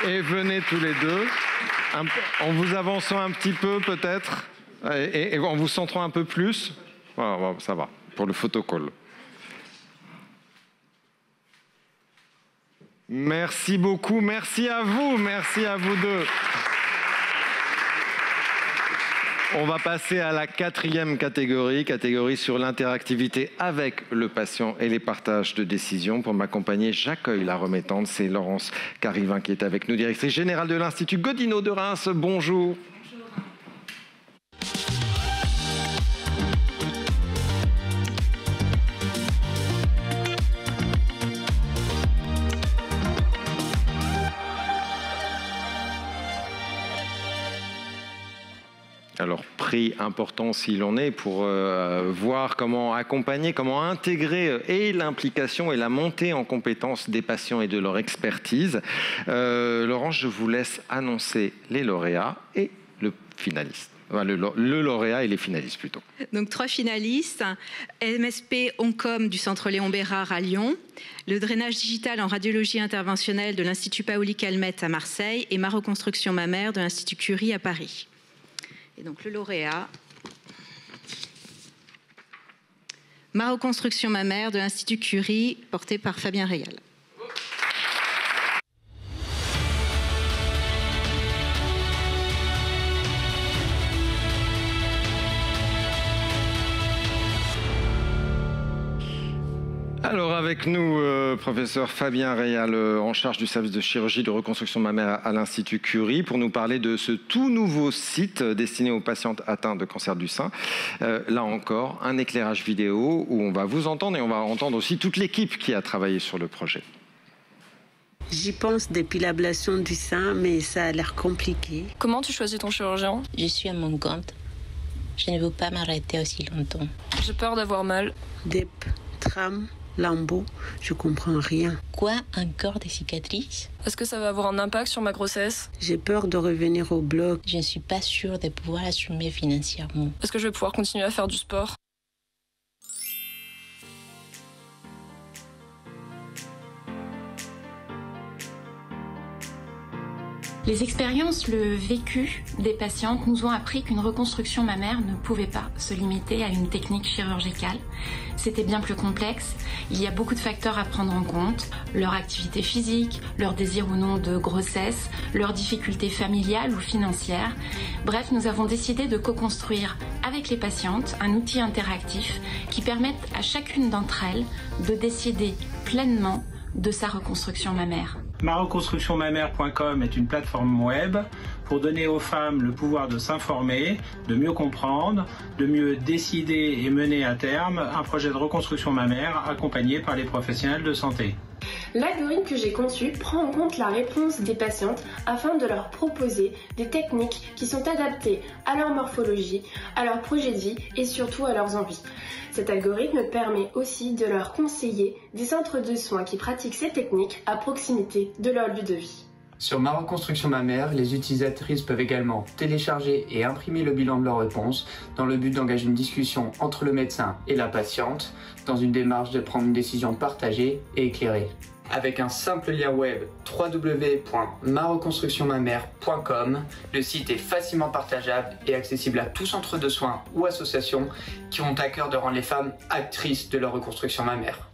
Et venez tous les deux, en vous avançant un petit peu peut-être, et en vous centrant un peu plus. Voilà, ça va, pour le photocall. Merci beaucoup, merci à vous deux. On va passer à la 4e catégorie sur l'interactivité avec le patient et les partages de décisions. Pour m'accompagner, j'accueille la remettante, c'est Laurence Carivin qui est avec nous, directrice générale de l'Institut Godino de Reims. Bonjour. Alors, prix important s'il en est pour voir comment accompagner, comment intégrer et l'implication et la montée en compétences des patients et de leur expertise. Laurence, je vous laisse annoncer les lauréats et le finaliste. Le lauréat et les finalistes plutôt. Donc 3 finalistes, MSP Oncom du Centre Léon Bérard à Lyon, le drainage digital en radiologie interventionnelle de l'Institut Paoli Calmette à Marseille et ma reconstruction mammaire de l'Institut Curie à Paris. Et donc le lauréat, ma reconstruction mammaire de l'Institut Curie, porté par Fabien Régal. Alors avec nous, professeur Fabien Réal, en charge du service de chirurgie de reconstruction mammaire à l'Institut Curie, pour nous parler de ce tout nouveau site destiné aux patientes atteintes de cancer du sein. Là encore, un éclairage vidéo où on va vous entendre et on va entendre aussi toute l'équipe qui a travaillé sur le projet. J'y pense depuis l'ablation du sein, mais ça a l'air compliqué. Comment tu choisis ton chirurgien? Je suis à mon compte. Je ne veux pas m'arrêter aussi longtemps. J'ai peur d'avoir mal. Dep, tram, lambeau, je comprends rien. Quoi? Encore des cicatrices? Est-ce que ça va avoir un impact sur ma grossesse? J'ai peur de revenir au bloc. Je ne suis pas sûre de pouvoir assumer financièrement. Est-ce que je vais pouvoir continuer à faire du sport? Les expériences, le vécu des patientes nous ont appris qu'une reconstruction mammaire ne pouvait pas se limiter à une technique chirurgicale. C'était bien plus complexe. Il y a beaucoup de facteurs à prendre en compte. Leur activité physique, leur désir ou non de grossesse, leurs difficultés familiales ou financières. Bref, nous avons décidé de co-construire avec les patientes un outil interactif qui permette à chacune d'entre elles de décider pleinement de sa reconstruction mammaire. Mareconstructionmammaire.com est une plateforme web pour donner aux femmes le pouvoir de s'informer, de mieux comprendre, de mieux décider et mener à terme un projet de reconstruction mammaire accompagné par les professionnels de santé. L'algorithme que j'ai conçu prend en compte la réponse des patientes afin de leur proposer des techniques qui sont adaptées à leur morphologie, à leur projet de vie et surtout à leurs envies. Cet algorithme permet aussi de leur conseiller des centres de soins qui pratiquent ces techniques à proximité de leur lieu de vie. Sur Ma Reconstruction Mammaire, les utilisatrices peuvent également télécharger et imprimer le bilan de leur réponse dans le but d'engager une discussion entre le médecin et la patiente dans une démarche de prendre une décision partagée et éclairée. Avec un simple lien web www.mareconstructionmammaire.com, le site est facilement partageable et accessible à tout centre de soins ou associations qui ont à cœur de rendre les femmes actrices de leur reconstruction mammaire.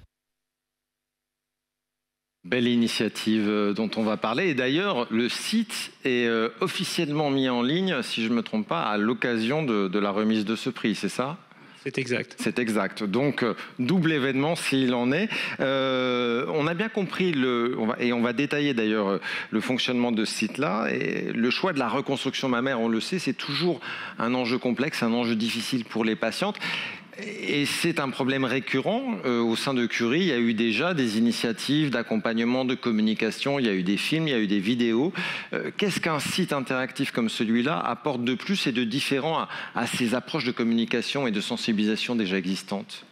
Belle initiative dont on va parler. Et d'ailleurs, le site est officiellement mis en ligne, si je ne me trompe pas, à l'occasion de la remise de ce prix, c'est ça ? C'est exact. C'est exact. Donc, double événement s'il en est. On a bien compris, on va détailler d'ailleurs le fonctionnement de ce site-là. Et le choix de la reconstruction mammaire, on le sait, c'est toujours un enjeu complexe, un enjeu difficile pour les patientes. Et c'est un problème récurrent au sein de Curie. Il y a eu déjà des initiatives d'accompagnement, de communication. Il y a eu des films, il y a eu des vidéos. Qu'est-ce qu'un site interactif comme celui-là apporte de plus et de différent à ces approches de communication et de sensibilisation déjà existantes ?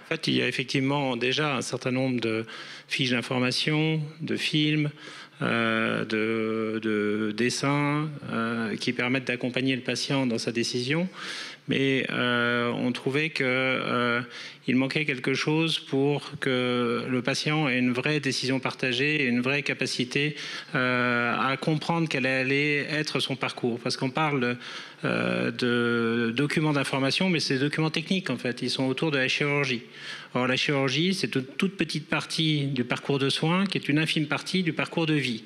En fait, il y a effectivement déjà un certain nombre de fiches d'information, de films, de dessins qui permettent d'accompagner le patient dans sa décision. Mais on trouvait qu'il manquait quelque chose pour que le patient ait une vraie décision partagée et une vraie capacité à comprendre quel allait être son parcours. Parce qu'on parle de documents d'information, mais c'est des documents techniques en fait. Ils sont autour de la chirurgie. Or la chirurgie, c'est une toute petite partie du parcours de soins qui est une infime partie du parcours de vie.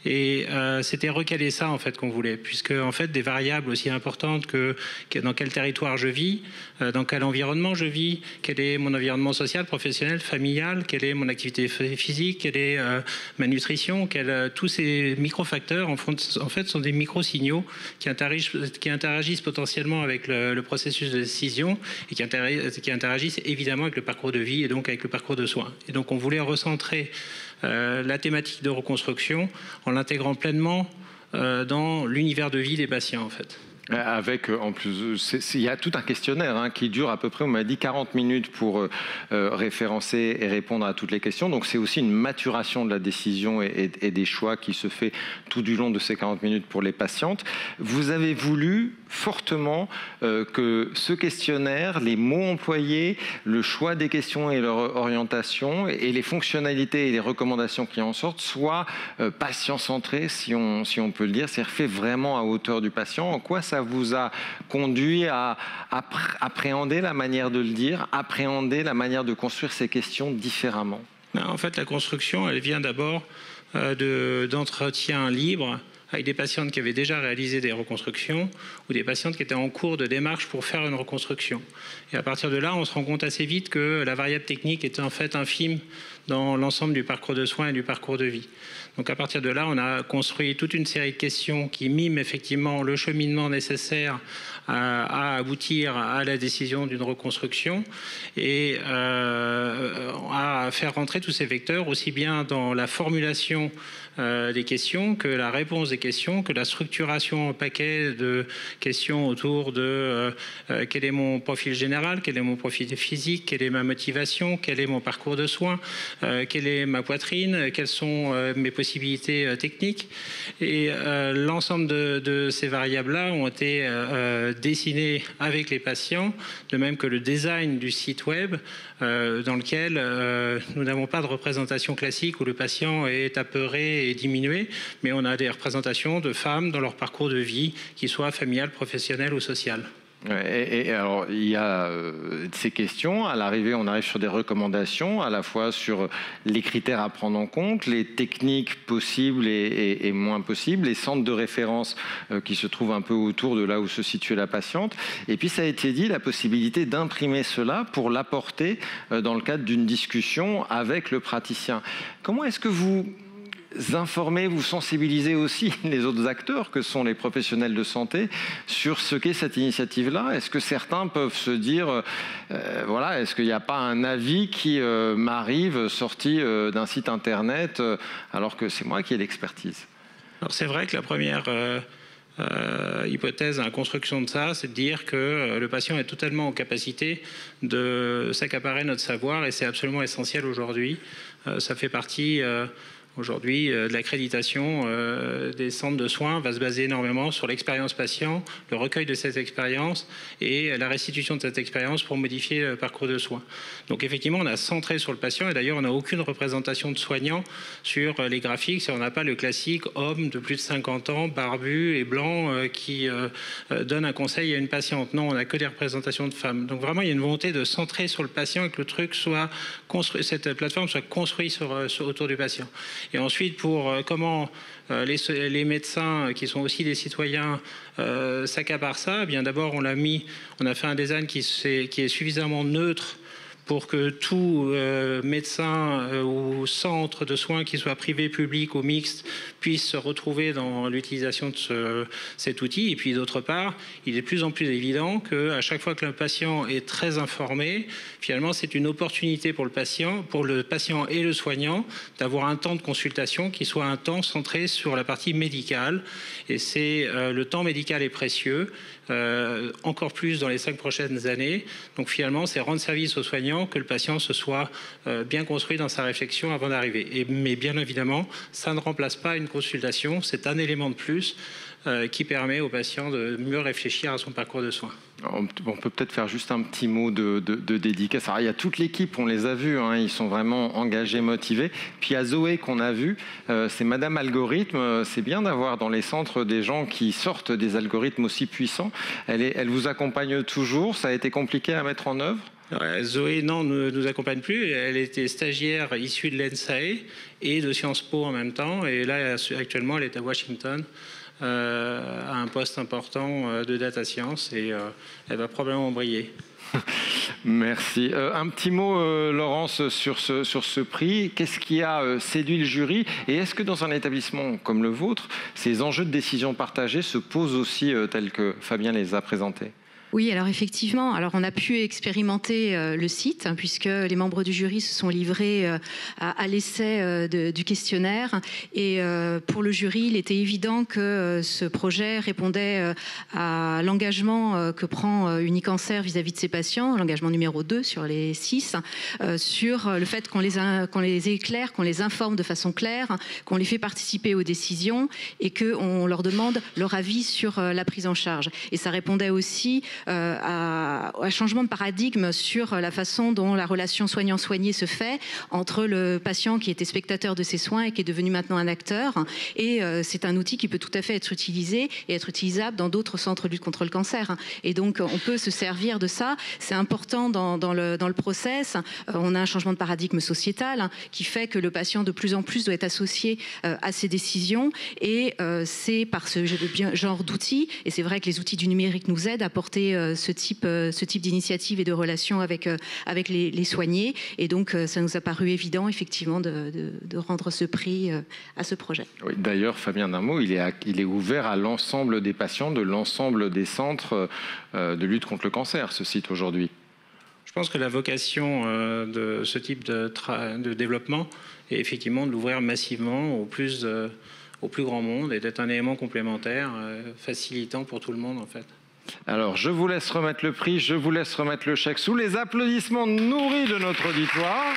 Et c'était recaler ça en fait qu'on voulait, puisque en fait des variables aussi importantes que dans quel territoire je vis, dans quel environnement je vis, quel est mon environnement social, professionnel, familial, quelle est mon activité physique, quelle est ma nutrition, tous ces micro-facteurs en fait sont des micro-signaux qui interagissent potentiellement avec le processus de décision et qui interagissent évidemment avec le parcours de vie et donc avec le parcours de soins. Et donc on voulait recentrer la thématique de reconstruction en l'intégrant pleinement dans l'univers de vie des patients en fait. Avec, en plus, il y a tout un questionnaire qui dure à peu près, on m'a dit, 40 minutes pour référencer et répondre à toutes les questions. Donc c'est aussi une maturation de la décision et des choix qui se fait tout du long de ces 40 minutes pour les patientes. Vous avez voulu fortement que ce questionnaire, les mots employés, le choix des questions et leur orientation et les fonctionnalités et les recommandations qui en sortent soient patient-centrés, si on peut le dire, c'est-à-dire fait vraiment à hauteur du patient. En quoi ça vous a conduit à appréhender la manière de le dire, appréhender la manière de construire ces questions différemment? En fait, la construction, elle vient d'abord d'entretiens libres avec des patientes qui avaient déjà réalisé des reconstructions ou des patientes qui étaient en cours de démarche pour faire une reconstruction. Et à partir de là, on se rend compte assez vite que la variable technique est en fait infime dans l'ensemble du parcours de soins et du parcours de vie. Donc à partir de là, on a construit toute une série de questions qui miment effectivement le cheminement nécessaire à aboutir à la décision d'une reconstruction et à faire rentrer tous ces vecteurs aussi bien dans la formulation des questions que la réponse des questions, que la structuration en paquet de questions autour de quel est mon profil général, quel est mon profil physique, quelle est ma motivation, quel est mon parcours de soins, quelle est ma poitrine, quelles sont mes possibilités techniques. Et l'ensemble de ces variables-là ont été dessinées avec les patients, de même que le design du site web dans lequel nous n'avons pas de représentation classique où le patient est apeuré et diminué, mais on a des représentations de femmes dans leur parcours de vie, qu'ils soient familial, professionnel ou social. Et alors, il y a ces questions. À l'arrivée, on arrive sur des recommandations, à la fois sur les critères à prendre en compte, les techniques possibles et moins possibles, les centres de référence qui se trouvent un peu autour de là où se situe la patiente. Et puis, ça a été dit, la possibilité d'imprimer cela pour l'apporter dans le cadre d'une discussion avec le praticien. Comment est-ce que vous informer, vous sensibiliser aussi les autres acteurs que sont les professionnels de santé sur ce qu'est cette initiative-là? Est-ce que certains peuvent se dire, voilà, est-ce qu'il n'y a pas un avis qui m'arrive sorti d'un site internet alors que c'est moi qui ai l'expertise? Alors c'est vrai que la première hypothèse à la construction de ça, c'est de dire que le patient est totalement en capacité de s'accaparer notre savoir et c'est absolument essentiel aujourd'hui. Ça fait partie aujourd'hui, de l'accréditation des centres de soins va se baser énormément sur l'expérience patient, le recueil de cette expérience et la restitution de cette expérience pour modifier le parcours de soins. Donc effectivement, on a centré sur le patient et d'ailleurs, on n'a aucune représentation de soignant sur les graphiques. On n'a pas le classique homme de plus de 50 ans, barbu et blanc qui donne un conseil à une patiente. Non, on n'a que des représentations de femmes. Donc vraiment, il y a une volonté de centrer sur le patient et que le truc soit construit, cette plateforme soit construite autour du patient. Et ensuite, pour comment les médecins, qui sont aussi des citoyens, s'accaparent ça, eh bien d'abord, on a fait un design qui est suffisamment neutre pour que tout médecin ou centre de soins, qu'il soit privé, public ou mixte, puisse se retrouver dans l'utilisation de cet outil. Et puis d'autre part, il est de plus en plus évident qu'à chaque fois que le patient est très informé, finalement c'est une opportunité pour le patient et le soignant d'avoir un temps de consultation qui soit un temps centré sur la partie médicale. Et le temps médical est précieux. Encore plus dans les 5 prochaines années. Donc finalement, c'est rendre service aux soignants que le patient se soit bien construit dans sa réflexion avant d'arriver. Mais bien évidemment, ça ne remplace pas une consultation, c'est un élément de plus qui permet au patient de mieux réfléchir à son parcours de soins. On peut peut-être faire juste un petit mot de dédicace. Alors, il y a toute l'équipe, on les a vus, hein, ils sont vraiment engagés, motivés. Puis il y a Zoé qu'on a vu, c'est Madame Algorithme. C'est bien d'avoir dans les centres des gens qui sortent des algorithmes aussi puissants. Elle vous accompagne toujours, ça a été compliqué à mettre en œuvre? Zoé, non, ne nous accompagne plus. Elle était stagiaire issue de l'ENSAE et de Sciences Po en même temps. Et là, actuellement, elle est à Washington. À un poste important de data science et elle va probablement briller. Merci. Un petit mot, Laurence, sur ce prix. Qu'est-ce qui a séduit le jury? Et est-ce que dans un établissement comme le vôtre, ces enjeux de décision partagée se posent aussi tels que Fabien les a présentés? Oui, alors effectivement, on a pu expérimenter le site puisque les membres du jury se sont livrés à l'essai du questionnaire et pour le jury, il était évident que ce projet répondait à l'engagement que prend Unicancer vis-à-vis de ses patients, l'engagement numéro 2 sur les 6, sur le fait qu'on les éclaire, qu'on les informe de façon claire, qu'on les fait participer aux décisions et qu'on leur demande leur avis sur la prise en charge. Et ça répondait aussi à un changement de paradigme sur la façon dont la relation soignant-soigné se fait entre le patient qui était spectateur de ses soins et qui est devenu maintenant un acteur. Et c'est un outil qui peut tout à fait être utilisé et être utilisable dans d'autres centres de lutte contre le cancer. Et donc, on peut se servir de ça. C'est important dans le process. On a un changement de paradigme sociétal qui fait que le patient, de plus en plus, doit être associé à ses décisions. Et c'est par ce genre d'outils, et c'est vrai que les outils du numérique nous aident à porter ce type d'initiative et de relation avec les soignés. Et donc, ça nous a paru évident, effectivement, de rendre ce prix à ce projet. Oui, d'ailleurs, Fabien, d'un mot, il est ouvert à l'ensemble des patients de l'ensemble des centres de lutte contre le cancer, ce site aujourd'hui. Je pense que la vocation de ce type de développement est effectivement de l'ouvrir massivement au plus grand monde et d'être un élément complémentaire, facilitant pour tout le monde en fait. Alors, je vous laisse remettre le prix, je vous laisse remettre le chèque sous les applaudissements nourris de notre auditoire.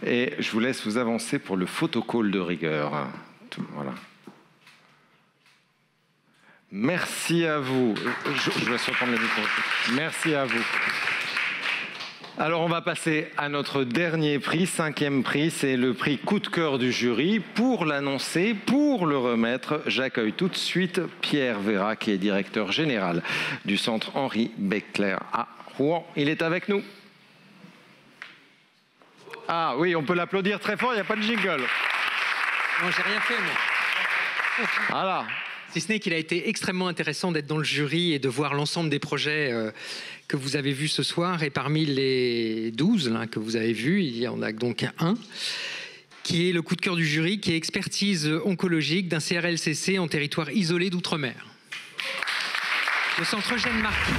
Et je vous laisse vous avancer pour le photocall de rigueur. Voilà. Merci à vous. Je laisse reprendre le micro. Merci à vous. Alors, on va passer à notre dernier prix, 5e prix. C'est le prix coup de cœur du jury. Pour l'annoncer, pour le remettre, j'accueille tout de suite Pierre Véra, qui est directeur général du centre Henri Beckler à Rouen. Il est avec nous. Ah oui, on peut l'applaudir très fort, il n'y a pas de jingle. Non, j'ai rien fait, moi. Voilà. Si ce n'est qu'il a été extrêmement intéressant d'être dans le jury et de voir l'ensemble des projets que vous avez vus ce soir. Et parmi les 12 là, que vous avez vus, il y en a donc un qui est le coup de cœur du jury, qui est expertise oncologique d'un CRLCC en territoire isolé d'outre-mer. Le centre Eugène Marquis.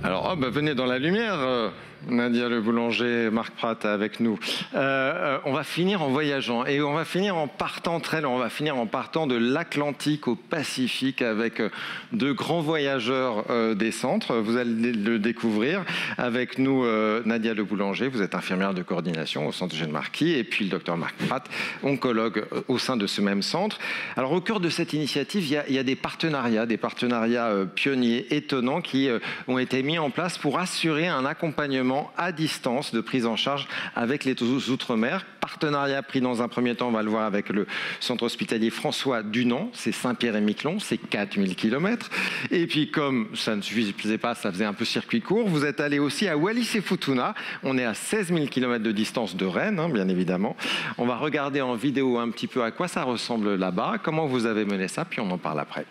Alors, venez dans la lumière, Nadia Le Boulanger, Marc Pratt avec nous. On va finir en voyageant et on va finir en partant très loin. On va finir en partant de l'Atlantique au Pacifique avec deux grands voyageurs des centres. Vous allez le découvrir avec nous, Nadia Le Boulanger. Vous êtes infirmière de coordination au centre Eugène Marquis et puis le docteur Marc Pratt, oncologue au sein de ce même centre. Alors, au cœur de cette initiative, il y a des partenariats pionniers étonnants qui ont été mis en place pour assurer un accompagnement à distance de prise en charge avec les Outre-mer. Partenariat pris dans un premier temps, on va le voir avec le centre hospitalier François Dunant, c'est Saint-Pierre-et-Miquelon, c'est 4000 km. Et puis comme ça ne suffisait pas, ça faisait un peu circuit court, vous êtes allé aussi à Wallis-et-Futuna, on est à 16 000 km de distance de Rennes, bien évidemment. On va regarder en vidéo un petit peu à quoi ça ressemble là-bas, comment vous avez mené ça, puis on en parle après.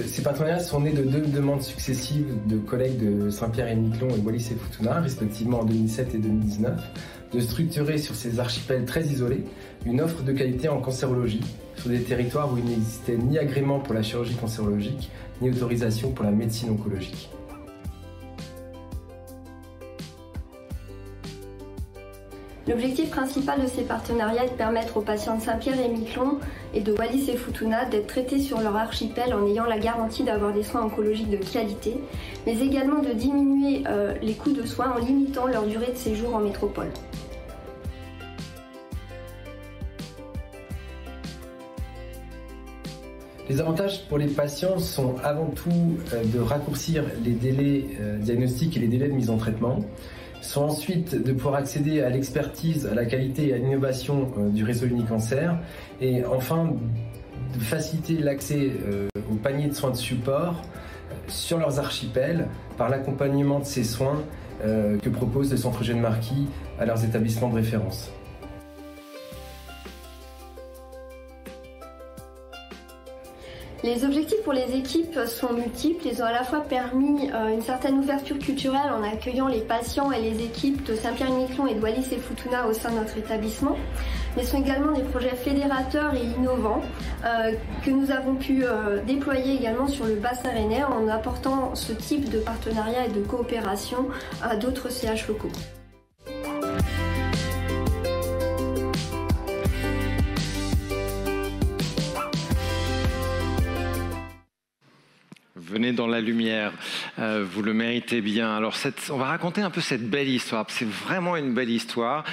Ces partenariats sont nés de deux demandes successives de collègues de Saint-Pierre-et-Miquelon et Wallis-et-Futuna, respectivement en 2007 et 2019, de structurer sur ces archipels très isolés une offre de qualité en cancérologie sur des territoires où il n'existait ni agrément pour la chirurgie cancérologique, ni autorisation pour la médecine oncologique. L'objectif principal de ces partenariats est de permettre aux patients de Saint-Pierre-et-Miquelon et de Wallis-et-Futuna d'être traités sur leur archipel en ayant la garantie d'avoir des soins oncologiques de qualité, mais également de diminuer les coûts de soins en limitant leur durée de séjour en métropole. Les avantages pour les patients sont avant tout de raccourcir les délais diagnostiques et les délais de mise en traitement, sont ensuite de pouvoir accéder à l'expertise, à la qualité et à l'innovation du réseau Unicancer, et enfin de faciliter l'accès au panier de soins de support sur leurs archipels par l'accompagnement de ces soins que propose le centre Eugène Marquis à leurs établissements de référence. Les objectifs pour les équipes sont multiples. Ils ont à la fois permis une certaine ouverture culturelle en accueillant les patients et les équipes de Saint-Pierre-et-Miquelon et de Wallis-et-Futuna au sein de notre établissement, mais ce sont également des projets fédérateurs et innovants que nous avons pu déployer également sur le bassin rennais en apportant ce type de partenariat et de coopération à d'autres CH locaux. Venez dans la lumière, vous le méritez bien. Alors on va raconter un peu cette belle histoire. C'est vraiment une belle histoire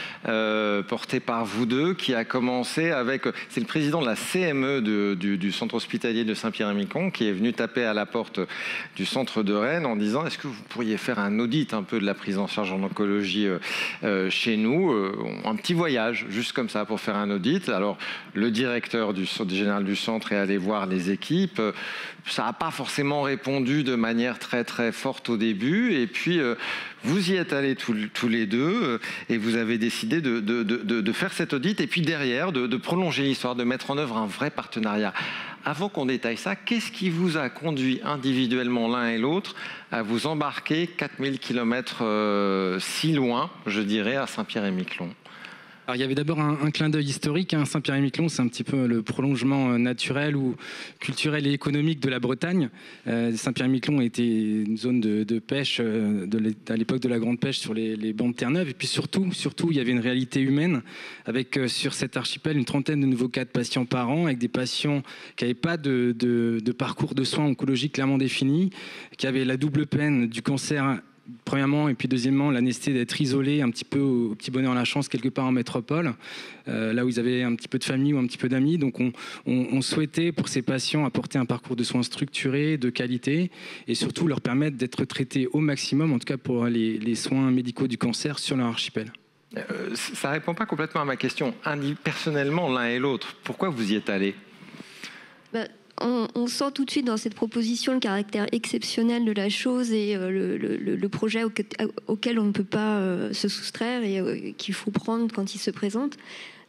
portée par vous deux qui a commencé avec... C'est le président de la CME du centre hospitalier de Saint-Pierre-et-Miquelon qui est venu taper à la porte du centre de Rennes en disant est-ce que vous pourriez faire un audit un peu de la prise en charge en oncologie chez nous, un petit voyage juste comme ça pour faire un audit. Alors le directeur du général du centre est allé voir les équipes. Ça n'a pas forcément répondu de manière très très forte au début et puis vous y êtes allés tous les deux et vous avez décidé de faire cet audit et puis derrière de prolonger l'histoire, de mettre en œuvre un vrai partenariat. Avant qu'on détaille ça, qu'est-ce qui vous a conduit individuellement l'un et l'autre à vous embarquer 4000 km si loin, je dirais, à Saint-Pierre-et-Miquelon ? Alors, il y avait d'abord un clin d'œil historique. Saint-Pierre-et-Miquelon, c'est un petit peu le prolongement naturel ou culturel et économique de la Bretagne. Saint-Pierre-et-Miquelon était une zone de pêche à l'époque de la grande pêche sur les bancs de Terre-Neuve. Et puis surtout, il y avait une réalité humaine avec sur cet archipel une trentaine de nouveaux cas de patients par an, avec des patients qui n'avaient pas de parcours de soins oncologiques clairement défini, qui avaient la double peine du cancer premièrement, et puis deuxièmement, la nécessité d'être isolé un petit peu au petit bonheur la chance quelque part en métropole, là où ils avaient un petit peu de famille ou un petit peu d'amis. Donc on souhaitait pour ces patients apporter un parcours de soins structuré, de qualité, et surtout leur permettre d'être traités au maximum, en tout cas pour les soins médicaux du cancer sur leur archipel. Ça ne répond pas complètement à ma question. Personnellement, l'un et l'autre, pourquoi vous y êtes allés ? On sent tout de suite dans cette proposition le caractère exceptionnel de la chose et le projet auquel on ne peut pas se soustraire et qu'il faut prendre quand il se présente.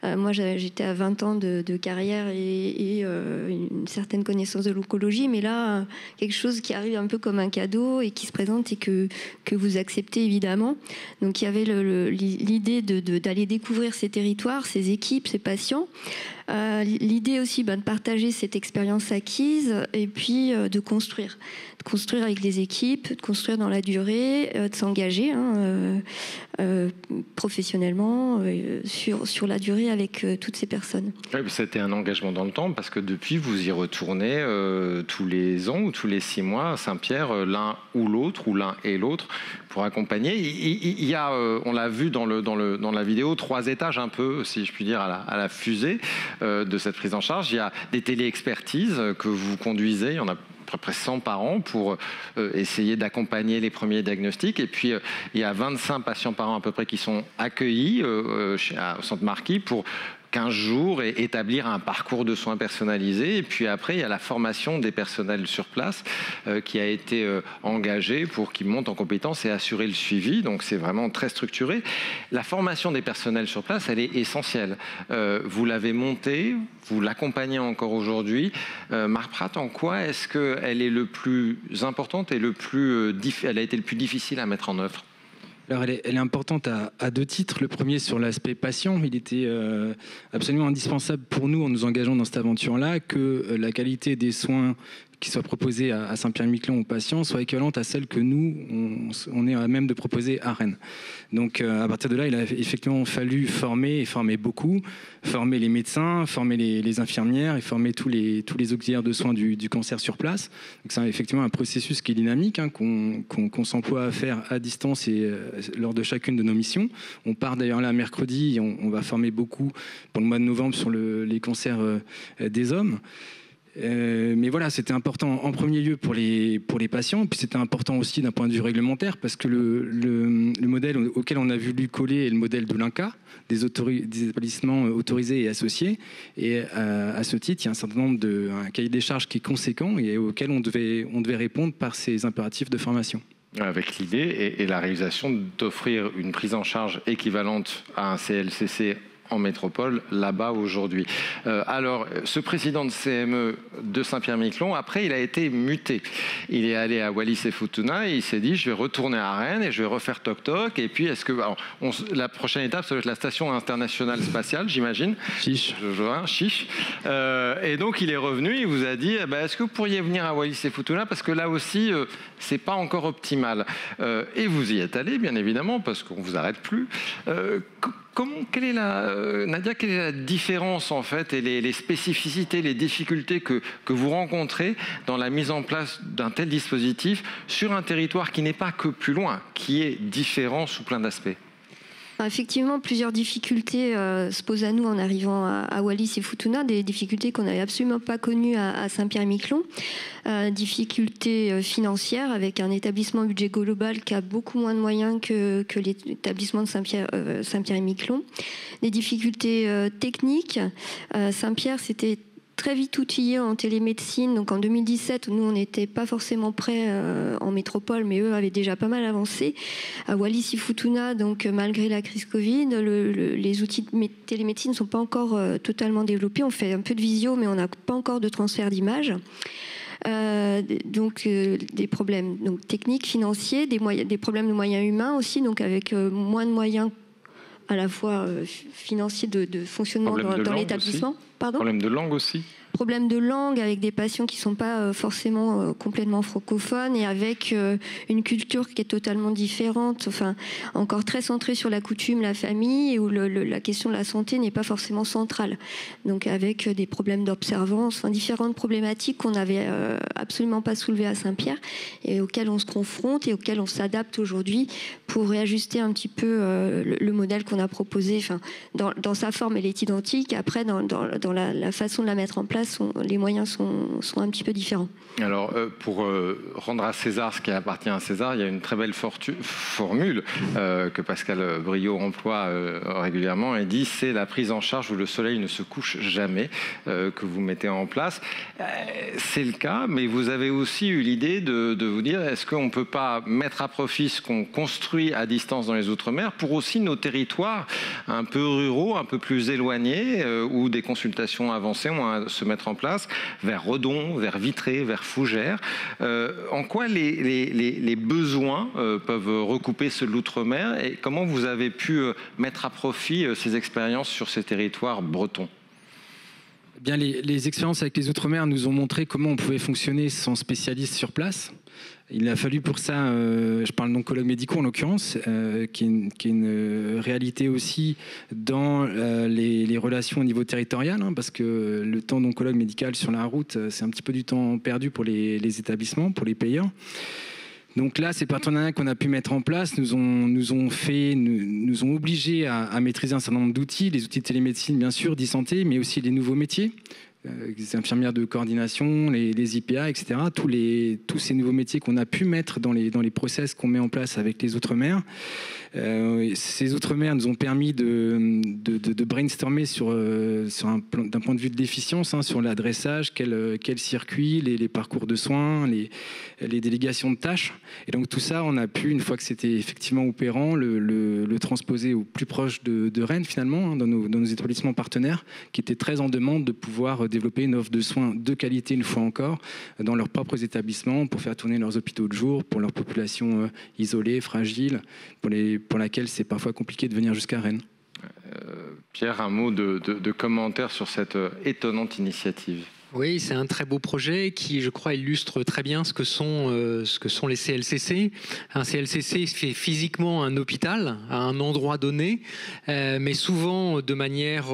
Moi, j'étais à 20 ans de carrière et une certaine connaissance de l'oncologie, mais là, quelque chose qui arrive un peu comme un cadeau et qui se présente et que vous acceptez évidemment. Donc, il y avait l'idée d'aller découvrir ces territoires, ces équipes, ces patients. L'idée aussi de partager cette expérience acquise et puis de construire avec les équipes, de construire dans la durée, de s'engager professionnellement sur la durée avec toutes ces personnes. Oui, c'était un engagement dans le temps parce que depuis vous y retournez tous les ans ou tous les 6 mois à Saint-Pierre, l'un ou l'autre ou l'un et l'autre pour accompagner. Il y a, on l'a vu dans la vidéo, 3 étages un peu, si je puis dire, à la fusée de cette prise en charge. Il y a des téléexpertises que vous conduisez, il y en a à peu près 100 par an pour essayer d'accompagner les premiers diagnostics. Et puis, il y a 25 patients par an à peu près qui sont accueillis au centre Marquis pour 15 jours et établir un parcours de soins personnalisé. Et puis après, il y a la formation des personnels sur place qui a été engagée pour qu'ils montent en compétences et assurer le suivi. Donc, c'est vraiment très structuré. La formation des personnels sur place, elle est essentielle. Vous l'avez montée, vous l'accompagnez encore aujourd'hui. Marc Pratt, en quoi est-ce qu'elle est le plus importante et elle a été le plus difficile à mettre en œuvre ? Alors elle est importante à 2 titres. Le premier sur l'aspect patient, il était absolument indispensable pour nous en nous engageant dans cette aventure-là que la qualité des soins qui soient proposés à Saint-Pierre-et-Miquelon aux patients soit équivalente à celle que nous, on est à même de proposer à Rennes. Donc à partir de là, il a effectivement fallu former beaucoup, former les médecins, former les infirmières et former tous les auxiliaires de soins du cancer sur place. Donc c'est effectivement un processus qui est dynamique, qu'on s'emploie à faire à distance et lors de chacune de nos missions. On part d'ailleurs là mercredi, et on va former beaucoup pour le mois de novembre sur les cancers des hommes. Mais voilà, c'était important en premier lieu pour les patients, et puis c'était important aussi d'un point de vue réglementaire, parce que le modèle auquel on a voulu coller est le modèle de l'INCa, des établissements autorisés et associés, et à ce titre, il y a un certain nombre un cahier des charges qui est conséquent et auquel on devait répondre par ces impératifs de formation. Avec l'idée et la réalisation d'offrir une prise en charge équivalente à un CLCC en métropole là-bas aujourd'hui. Alors, ce président de CME de Saint-Pierre-Miquelon, après, il a été muté. Il est allé à Wallis-et-Futuna et il s'est dit, je vais retourner à Rennes et je vais refaire toc-toc. Et puis, est-ce que la prochaine étape, ça va être la station internationale spatiale, j'imagine. Chiche. Chiche. Et donc, il est revenu, il vous a dit, est-ce que vous pourriez venir à Wallis-et-Futuna, parce que là aussi, c'est pas encore optimal. Et vous y êtes allé, bien évidemment, parce qu'on vous arrête plus. Nadia, quelle est la différence en fait et les spécificités, les difficultés que vous rencontrez dans la mise en place d'un tel dispositif sur un territoire qui n'est pas que plus loin, qui est différent sous plein d'aspects? Effectivement, plusieurs difficultés se posent à nous en arrivant à Wallis-et-Futuna, des difficultés qu'on n'avait absolument pas connues à Saint-Pierre-et-Miquelon. Difficultés financières avec un établissement budget global qui a beaucoup moins de moyens que l'établissement de Saint-Pierre-et-Miquelon. Des difficultés techniques. Saint-Pierre, c'était très vite outillé en télémédecine. Donc en 2017, nous, on n'était pas forcément prêts en métropole, mais eux avaient déjà pas mal avancé. À Wallis-et-Futuna, donc malgré la crise Covid, les outils de télémédecine ne sont pas encore totalement développés. On fait un peu de visio, mais on n'a pas encore de transfert d'images. Donc des problèmes techniques, financiers, des problèmes de moyens humains aussi, donc avec moins de moyens à la fois financiers de fonctionnement dans l'établissement. Pardon ? Problème de langue aussi. Problème de langue avec des patients qui ne sont pas forcément complètement francophones et avec une culture qui est totalement différente, enfin encore très centrée sur la coutume, la famille, et où la question de la santé n'est pas forcément centrale. Donc avec des problèmes d'observance, différentes problématiques qu'on n'avait absolument pas soulevées à Saint-Pierre et auxquelles on se confronte et auxquelles on s'adapte aujourd'hui pour réajuster un petit peu le modèle qu'on a proposé. Enfin, dans sa forme, elle est identique. Après, dans la façon de la mettre en place, les moyens sont un petit peu différents. Alors, pour rendre à César ce qui appartient à César, il y a une très belle formule que Pascal Briot emploie régulièrement et dit « c'est la prise en charge où le soleil ne se couche jamais que vous mettez en place ». C'est le cas, mais vous avez aussi eu l'idée de vous dire est-ce qu'on ne peut pas mettre à profit ce qu'on construit à distance dans les Outre-mer pour aussi nos territoires un peu ruraux, un peu plus éloignés, où des consultations avancées ont à se mettre en place, vers Redon, vers Vitré, vers Fougères. En quoi les besoins peuvent recouper ceux de l'outre-mer et comment vous avez pu mettre à profit ces expériences sur ces territoires bretons? Bien, les expériences avec les Outre-mer nous ont montré comment on pouvait fonctionner sans spécialistes sur place. Il a fallu pour ça, je parle d'oncologues médicaux en l'occurrence, qui est une réalité aussi dans les relations au niveau territorial, parce que le temps d'oncologue médical sur la route, c'est un petit peu du temps perdu pour les établissements, pour les payeurs. Donc là, ces partenariats qu'on a pu mettre en place nous ont obligés à maîtriser un certain nombre d'outils, les outils de télémédecine bien sûr, d'e-santé, mais aussi les nouveaux métiers. Les infirmières de coordination, les IPA, etc. Tous ces nouveaux métiers qu'on a pu mettre dans les process qu'on met en place avec les Outre-mer. Ces Outre-mer nous ont permis de brainstormer d'un point de vue de l'efficience, sur l'adressage, quel circuit, les parcours de soins, les délégations de tâches. Et donc tout ça, on a pu, une fois que c'était effectivement opérant, le transposer au plus proche de Rennes finalement, dans nos établissements partenaires, qui étaient très en demande de pouvoir développer une offre de soins de qualité une fois encore dans leurs propres établissements pour faire tourner leurs hôpitaux de jour, pour leur population isolée, fragile, pour laquelle c'est parfois compliqué de venir jusqu'à Rennes. Pierre, un mot de commentaire sur cette étonnante initiative. Oui, c'est un très beau projet qui, je crois, illustre très bien ce que sont les CLCC. Un CLCC fait physiquement un hôpital à un endroit donné, mais souvent de manière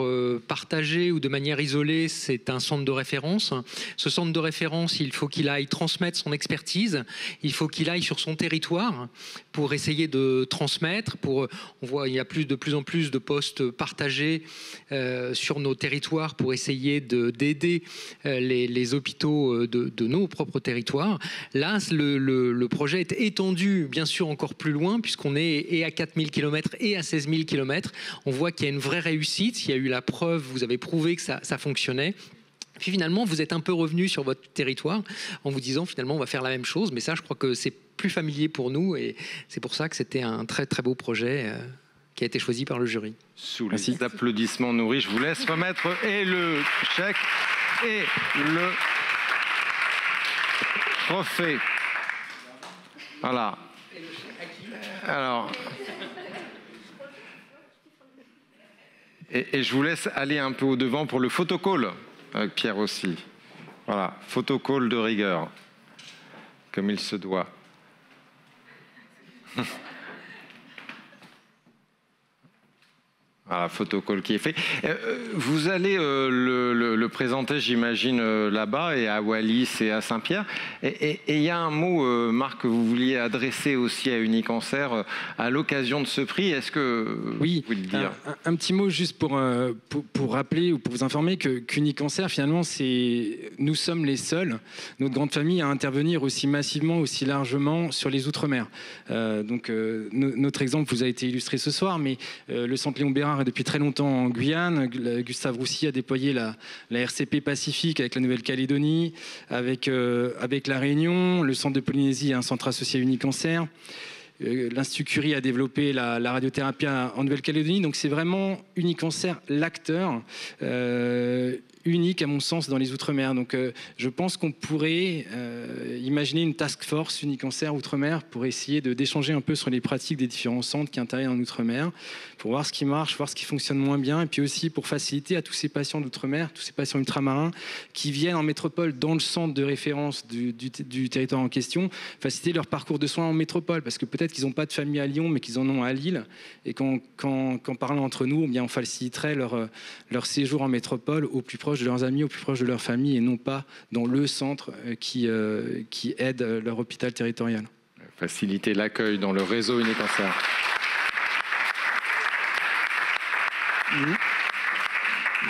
partagée ou de manière isolée, c'est un centre de référence. Ce centre de référence, il faut qu'il aille transmettre son expertise, il faut qu'il aille sur son territoire pour essayer de transmettre. On voit il y a de plus en plus de postes partagés sur nos territoires pour essayer d'aider les hôpitaux de nos propres territoires. Là, le projet est étendu, bien sûr, encore plus loin, puisqu'on est et à 4000 km et à 16 000 km. On voit qu'il y a une vraie réussite. Il y a eu la preuve, vous avez prouvé que ça fonctionnait. Puis finalement, vous êtes un peu revenu sur votre territoire en vous disant, finalement, on va faire la même chose. Mais ça, je crois que c'est plus familier pour nous et c'est pour ça que c'était un très, très beau projet qui a été choisi par le jury. Sous les applaudissements nourris, je vous laisse remettre et le chèque et le trophée. Voilà. Alors... Et je vous laisse aller un peu au-devant pour le photocall, avec Pierre aussi. Voilà, photocall de rigueur, comme il se doit. Voilà, photocall qui est fait. Vous allez le présenter, j'imagine, là-bas, et à Wallis et à Saint-Pierre. Et il y a un mot, Marc, que vous vouliez adresser aussi à Unicancer à l'occasion de ce prix. Est-ce que vous pouvez le dire ? Un petit mot juste pour rappeler ou pour vous informer qu'Unicancer, finalement, nous sommes les seuls, notre grande famille, à intervenir aussi massivement, aussi largement sur les Outre-mer. Notre exemple vous a été illustré ce soir, mais le Centre Léon Bérard est depuis très longtemps en Guyane. Gustave Roussy a déployé la RCP Pacifique avec la Nouvelle-Calédonie, avec la Réunion. Le Centre de Polynésie est un centre associé à Unicancer. L'Institut Curie a développé la radiothérapie en Nouvelle-Calédonie. Donc c'est vraiment Unicancer l'acteur unique à mon sens dans les Outre-mer. Donc je pense qu'on pourrait imaginer une task force Unicancer Outre-mer pour essayer d'échanger un peu sur les pratiques des différents centres qui interviennent en Outre-mer, pour voir ce qui marche, voir ce qui fonctionne moins bien, et puis aussi pour faciliter à tous ces patients d'Outre-mer, tous ces patients ultramarins qui viennent en métropole dans le centre de référence du territoire en question, faciliter leur parcours de soins en métropole, parce que peut-être qu'ils n'ont pas de famille à Lyon mais qu'ils en ont à Lille, et qu'en parlant entre nous, on faciliterait leur séjour en métropole au plus proche de leurs amis, au plus proche de leur famille, et non pas dans le centre qui aide leur hôpital territorial. Faciliter l'accueil dans le réseau Unicancer.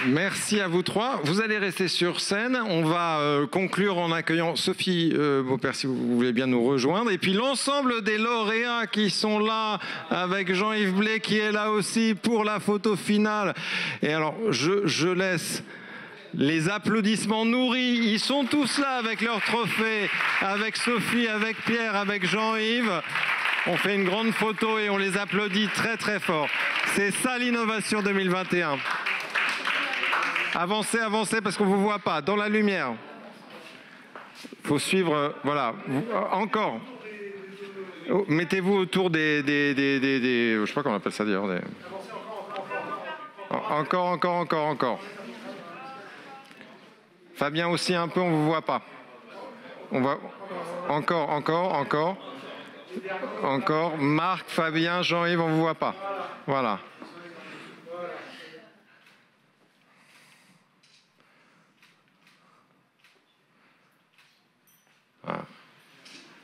Merci à vous trois. Vous allez rester sur scène. On va conclure en accueillant Sophie Beaupère, si vous voulez bien nous rejoindre. Et puis l'ensemble des lauréats qui sont là, avec Jean-Yves Blé qui est là aussi pour la photo finale. Et alors, je laisse les applaudissements nourris. Ils sont tous là avec leurs trophées, avec Sophie, avec Pierre, avec Jean-Yves. On fait une grande photo et on les applaudit très très fort. C'est ça l'innovation 2021. Avancez, avancez parce qu'on ne vous voit pas. Dans la lumière. Il faut suivre. Voilà. Encore. Mettez-vous autour des je ne sais pas comment on appelle ça d'ailleurs. Encore. Fabien aussi un peu, on ne vous voit pas. On va. Encore. Marc, Fabien, Jean-Yves, on ne vous voit pas. Voilà.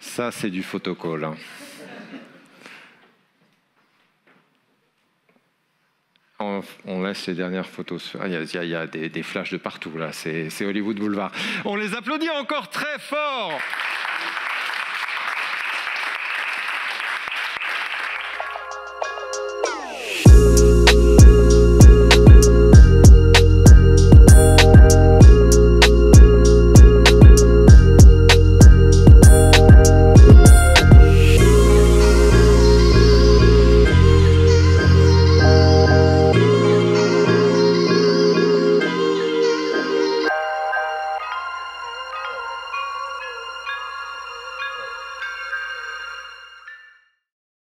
Ça, c'est du photocall. Hein. On laisse les dernières photos. Il y a des flashs de partout, là. C'est Hollywood Boulevard. On les applaudit encore très fort.